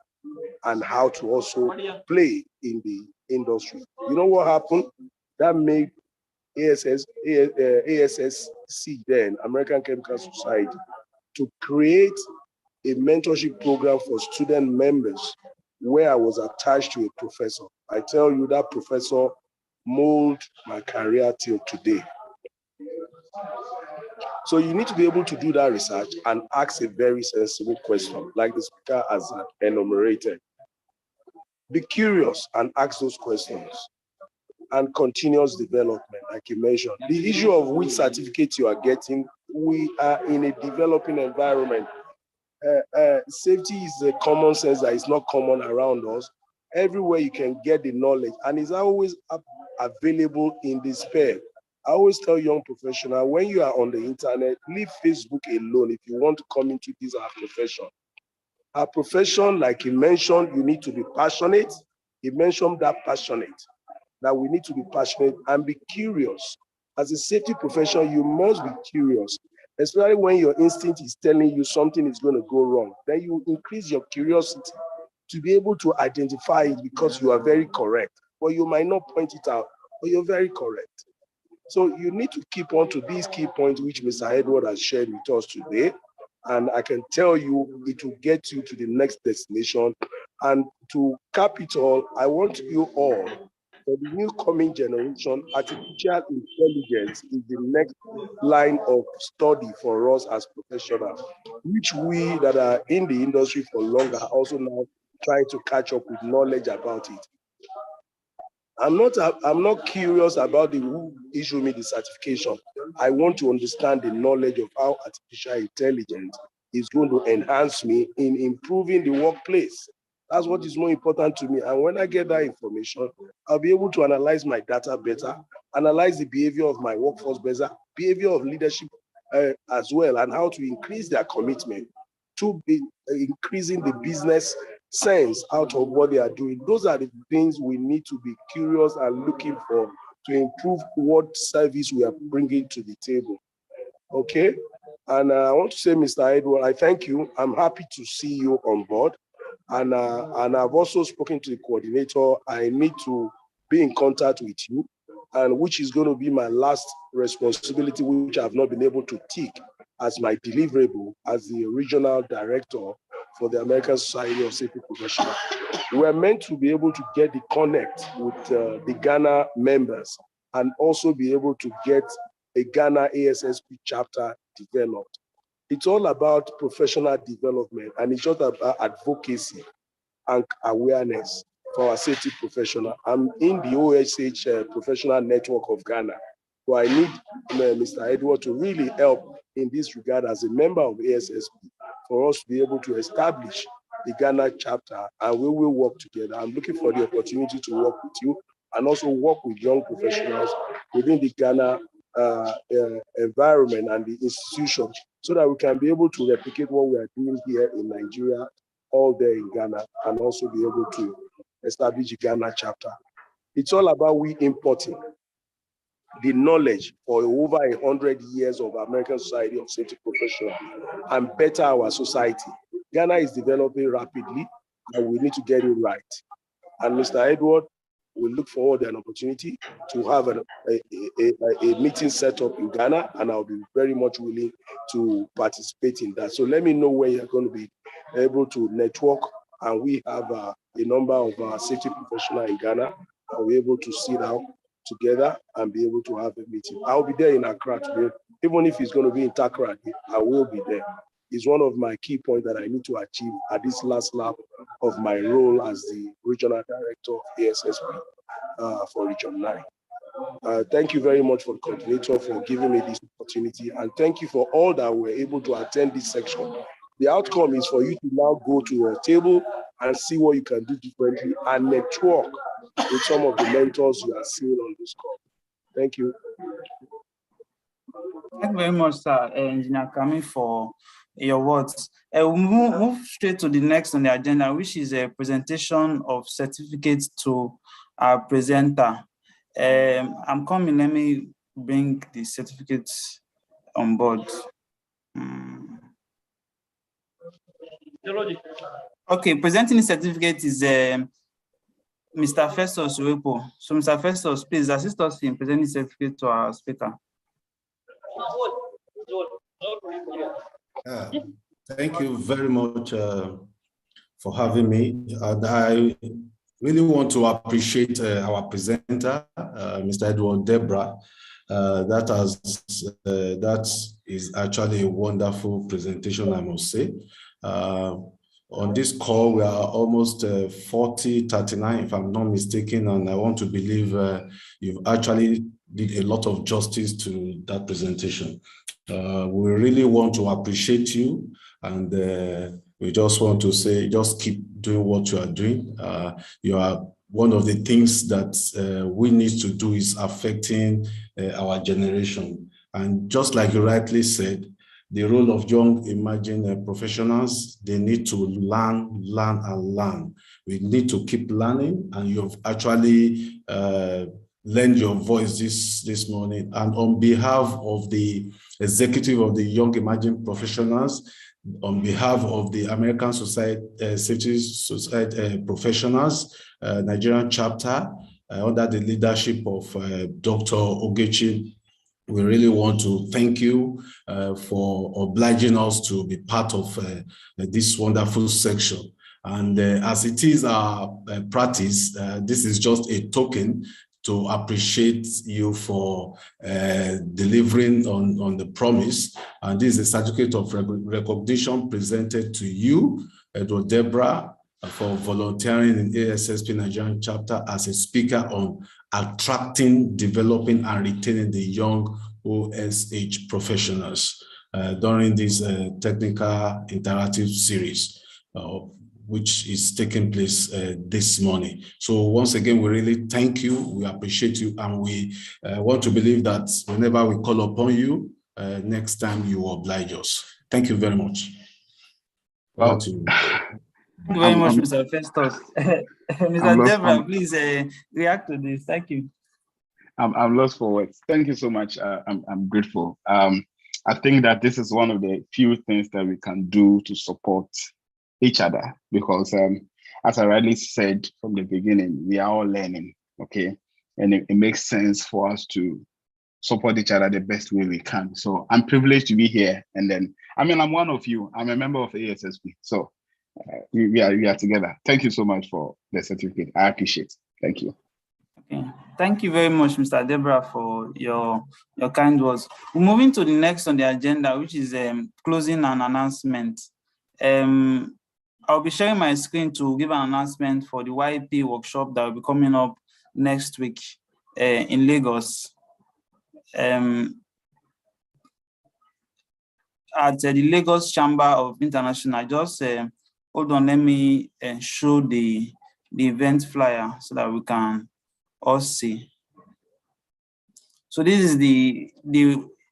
and how to also play in the industry. You know what happened? That made ASSC then, American Chemical Society, to create a mentorship program for student members where I was attached to a professor. I tell you, that professor molded my career till today. So you need to be able to do that research and ask a very sensible question, like the speaker has enumerated. Be curious and ask those questions, and continuous development, like you mentioned. The issue of which certificate you are getting, we are in a developing environment. Safety is a common sense that is not common around us. Everywhere you can get the knowledge, and it's always available in the spare. I always tell young professionals, when you are on the internet, leave Facebook alone if you want to come into this our profession. Our profession, like he mentioned, you need to be passionate. He mentioned that passionate, that we need to be passionate and be curious. As a safety professional, you must be curious. especially when your instinct is telling you something is going to go wrong. Then you increase your curiosity to be able to identify it because you are very correct. But you might not point it out, but you're very correct. So you need to keep on to these key points which Mr. Edward has shared with us today. And I can tell you it will get you to the next destination. And to cap it all, I want you all, for the new coming generation, artificial intelligence is the next line of study for us as professionals, which we that are in the industry for longer are also now trying to catch up with knowledge about it. I'm not curious about the who issued me the certification. I want to understand the knowledge of how artificial intelligence is going to enhance me in improving the workplace. That's what is more important to me. And when I get that information, I'll be able to analyze my data better, analyze the behavior of my workforce better, behavior of leadership as well, and how to increase their commitment to be increasing the business sense out of what they are doing. Those are the things we need to be curious and looking for to improve what service we are bringing to the table. Okay? And I want to say, Mr. Edward, I thank you. I'm happy to see you on board. And I've also spoken to the coordinator. I need to be in contact with you, and which is going to be my last responsibility, which I've not been able to tick as my deliverable as the regional director for the American Society of Safety Professionals. We're meant to be able to get the connect with the Ghana members and also be able to get a Ghana ASSP chapter developed. It's all about professional development, and it's not about advocacy and awareness for our safety professional. I'm in the OSH professional network of Ghana, so I need Mr. Edward to really help in this regard as a member of ASSP for us to be able to establish the Ghana chapter, and we will work together. I'm looking for the opportunity to work with you and also work with young professionals within the Ghana environment and the institution, so that we can be able to replicate what we are doing here in Nigeria, all there in Ghana, and also be able to establish a Ghana chapter. It's all about we importing the knowledge for over 100 years of American Society of Safety Professionals and better our society. Ghana is developing rapidly, and we need to get it right. And Mr. Edward, we look forward to an opportunity to have a meeting set up in Ghana, and I'll be very much willing to participate in that. So let me know when you're going to be able to network, and we have a number of safety professionals in Ghana, and we're able to sit down together and be able to have a meeting. I'll be there in Accra today. Even if it's going to be in Takrady, I will be there. It's one of my key points that I need to achieve at this last lap of my role as the regional director of ASSP for Region 9. Thank you very much for the coordinator for giving me this opportunity, and thank you for all that were able to attend this section. The outcome is for you to now go to a table and see what you can do differently and network with some of the mentors you are seeing on this call. Thank you. Thank you very much, sir, Engineer Kami, for your words. We'll move straight to the next on the agenda, which is a presentation of certificates to our presenter. I'm coming, let me bring the certificates on board. Okay, presenting the certificate is Mr. Festus Uwepo. So Mr. Festus, please assist us in presenting the certificate to our speaker. Thank you very much for having me. And I really want to appreciate our presenter, Mr. Edward Debra. That is actually a wonderful presentation, I must say. On this call, we are almost 39, if I'm not mistaken, and I want to believe you've actually did a lot of justice to that presentation. We really want to appreciate you, and we just want to say, just keep doing what you are doing. You are one of the things that we need to do is affecting our generation. And just like you rightly said, the role of young emerging professionals, they need to learn. We need to keep learning, and you've actually lend your voice this morning. And on behalf of the executive of the Young Emerging Professionals, on behalf of the American Safety Society Professionals, Nigerian chapter, under the leadership of Dr. Ogechi, we really want to thank you for obliging us to be part of this wonderful section. And as it is our practice, this is just a token to appreciate you for delivering on the promise. And this is a certificate of recognition presented to you, Edward Deborah, for volunteering in ASSP Nigerian chapter as a speaker on attracting, developing, and retaining the young OSH professionals during this technical interactive series, which is taking place this morning. So once again, we really thank you, we appreciate you, and we want to believe that whenever we call upon you, next time you will oblige us. Thank you very much. Well, thank you very much, Mr. Festus. Mr. Deborah, please react to this. Thank you. I'm lost for words. Thank you so much. I'm grateful. I think that this is one of the few things that we can do to support each other, because as I rightly said from the beginning, we are all learning, okay? And it makes sense for us to support each other the best way we can. So I'm privileged to be here. And then, I mean, I'm one of you. I'm a member of ASSP. So we are together. Thank you so much for the certificate. I appreciate it. Thank you. Okay. Thank you very much, Mr. Deborah, for your kind words. We're moving to the next on the agenda, which is closing an announcement. I'll be sharing my screen to give an announcement for the YP workshop that will be coming up next week in Lagos. At the Lagos Chamber of International. Just hold on, let me show the event flyer so that we can all see. So this is the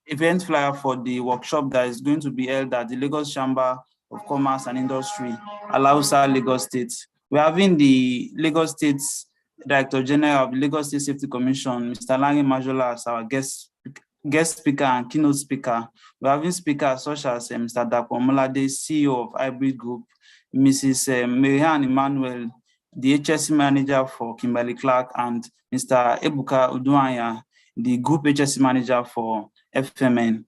event flyer for the workshop that is going to be held at the Lagos Chamber of Commerce and Industry, Alausa, Lagos State. We're having the Lagos State's Director General of the Lagos State Safety Commission, Mr. Larry Majola, as our guest speaker and keynote speaker. We're having speakers such as Mr. Dapo Molade, CEO of Hybrid Group, Mrs. Marianne Emmanuel, the HSC manager for Kimberly Clark, and Mr. Ebuka Uduanya, the Group HSC manager for FMN.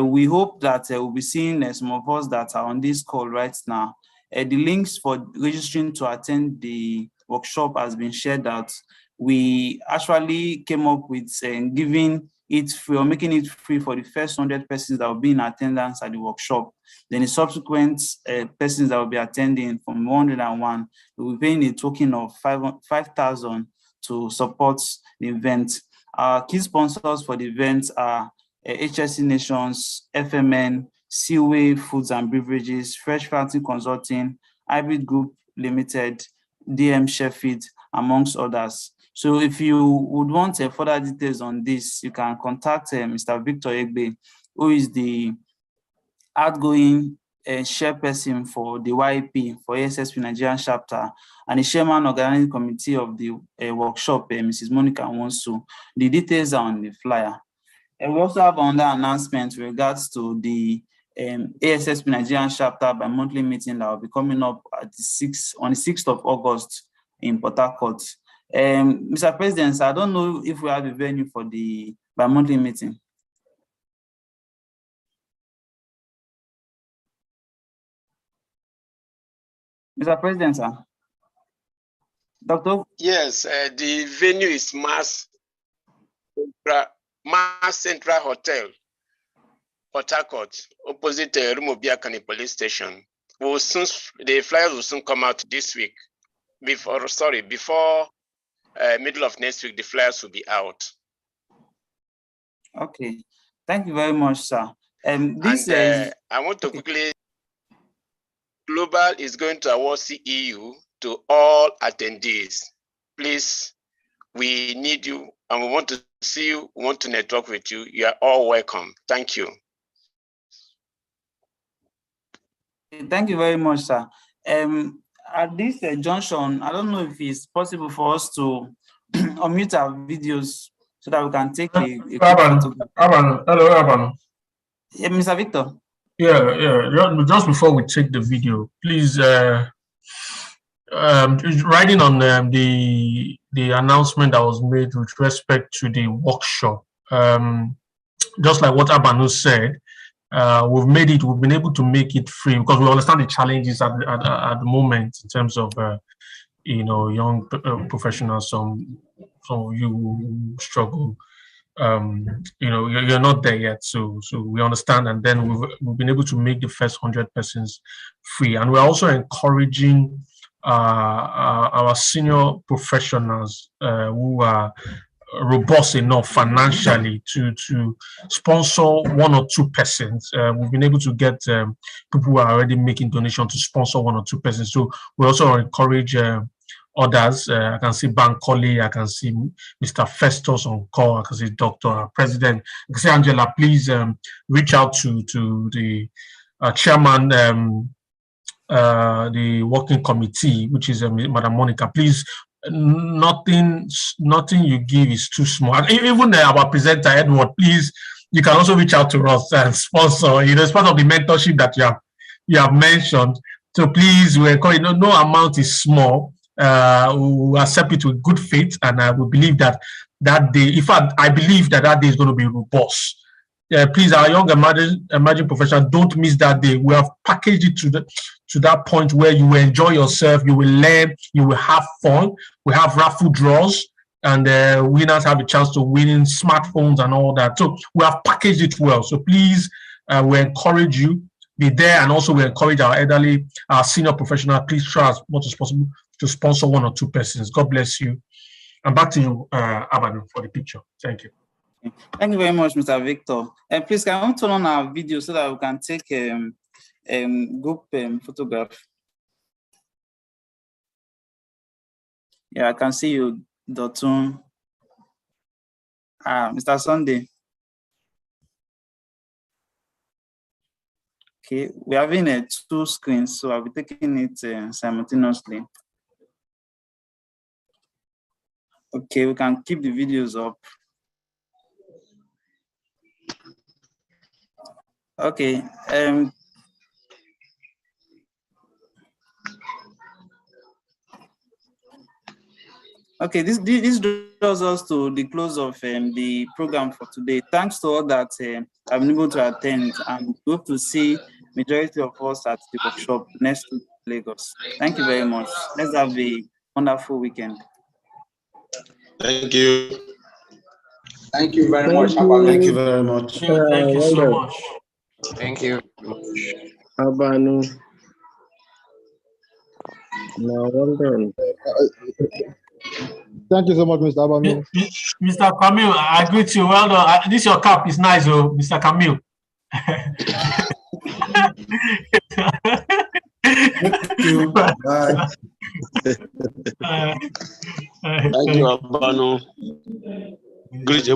We hope that we'll be seeing some of us that are on this call right now. The links for registering to attend the workshop has been shared out. We actually came up with giving it free or making it free for the first 100 persons that will be in attendance at the workshop. Then the subsequent persons that will be attending from 101 will be paying a token of 5,000 to support the event. Our key sponsors for the event are HSC Nations, FMN, Seaway Foods and Beverages, Fresh Fountain Consulting, Hybrid Group Limited, DM Sheffield, amongst others. So if you would want further details on this, you can contact Mr. Victor Egbe, who is the outgoing chairperson for the YP for ASSP Nigerian chapter, and the chairman organizing committee of the workshop, Mrs. Monica Wonsu. The details are on the flyer. And we also have another announcement with regards to the ASSP Nigerian chapter bi-monthly meeting that will be coming up at on the 6th of August in Port Harcourt. Mr. President, I don't know if we have a venue for the bi-monthly meeting. Mr. President, sir. Doctor? Yes, the venue is Mass Central Hotel, Port Harcourt, opposite Rumubiakani Police Station. The flyers will soon come out this week. Before middle of next week, the flyers will be out. Okay, thank you very much, sir. I want to quickly, Global is going to award CEU to all attendees. Please, we need you and we want to see you, we want to network with you. You are all welcome. Thank you. Thank you very much, sir. At this junction, I don't know if it's possible for us to unmute our videos so that we can take a quick photograph. Hello, Abano. Yeah, Mr. Victor. Yeah. Just before we take the video, please, writing on the announcement that was made with respect to the workshop. Just like what Abano said, we've been able to make it free because we understand the challenges at the moment in terms of young professionals. Some of you struggle. You're not there yet, so we understand, and then we've been able to make the first 100 persons free, and we're also encouraging our senior professionals who are robust enough financially to sponsor 1 or 2 persons. We've been able to get people who are already making donations to sponsor 1 or 2 persons. So we also encourage others. I can see Bankole, I can see Mr. Festus on call, I can see Dr. President. I can see Angela, please reach out to the chairman, the working committee, which is Madam Monica. Please, nothing you give is too small. Even our presenter Edward, please, you can also reach out to us and sponsor. It's part of the mentorship that you have mentioned. So please, we encourage. No amount is small. We accept it with good faith, and we believe that day. In fact, I believe that day is going to be robust. Please, our young emerging professionals, don't miss that day. We have packaged it to that point where you will enjoy yourself, you will learn, you will have fun. We have raffle draws, and winners have a chance to win smartphones and all that. So we have packaged it well. So please, we encourage you, be there, and also we encourage our elderly, our senior professionals, please try as much as possible to sponsor 1 or 2 persons. God bless you. And back to you, Abano, for the picture. Thank you. Thank you very much, Mr. Victor. Please, can we turn on our video so that we can take group photograph? Yeah, I can see you, Dotun. Mr. Sunday. Okay, we're having 2 screens, so I'll be taking it simultaneously. Okay, we can keep the videos up. Okay. Okay, this draws us to the close of the program for today. Thanks to all that I've been able to attend, and we hope to see majority of us at the workshop next week in Lagos. Thank you very much. Let's have a wonderful weekend. Thank you. Thank you very much. Thank you very much. Thank you so much. Thank you. Abano. No, well done. Thank you so much, Mr. Abano. Mr. Camille, I agree with you. Well done. This your cap is nice, Mr. Camille. Thank you. Bye. Thank you, Abano. Great job.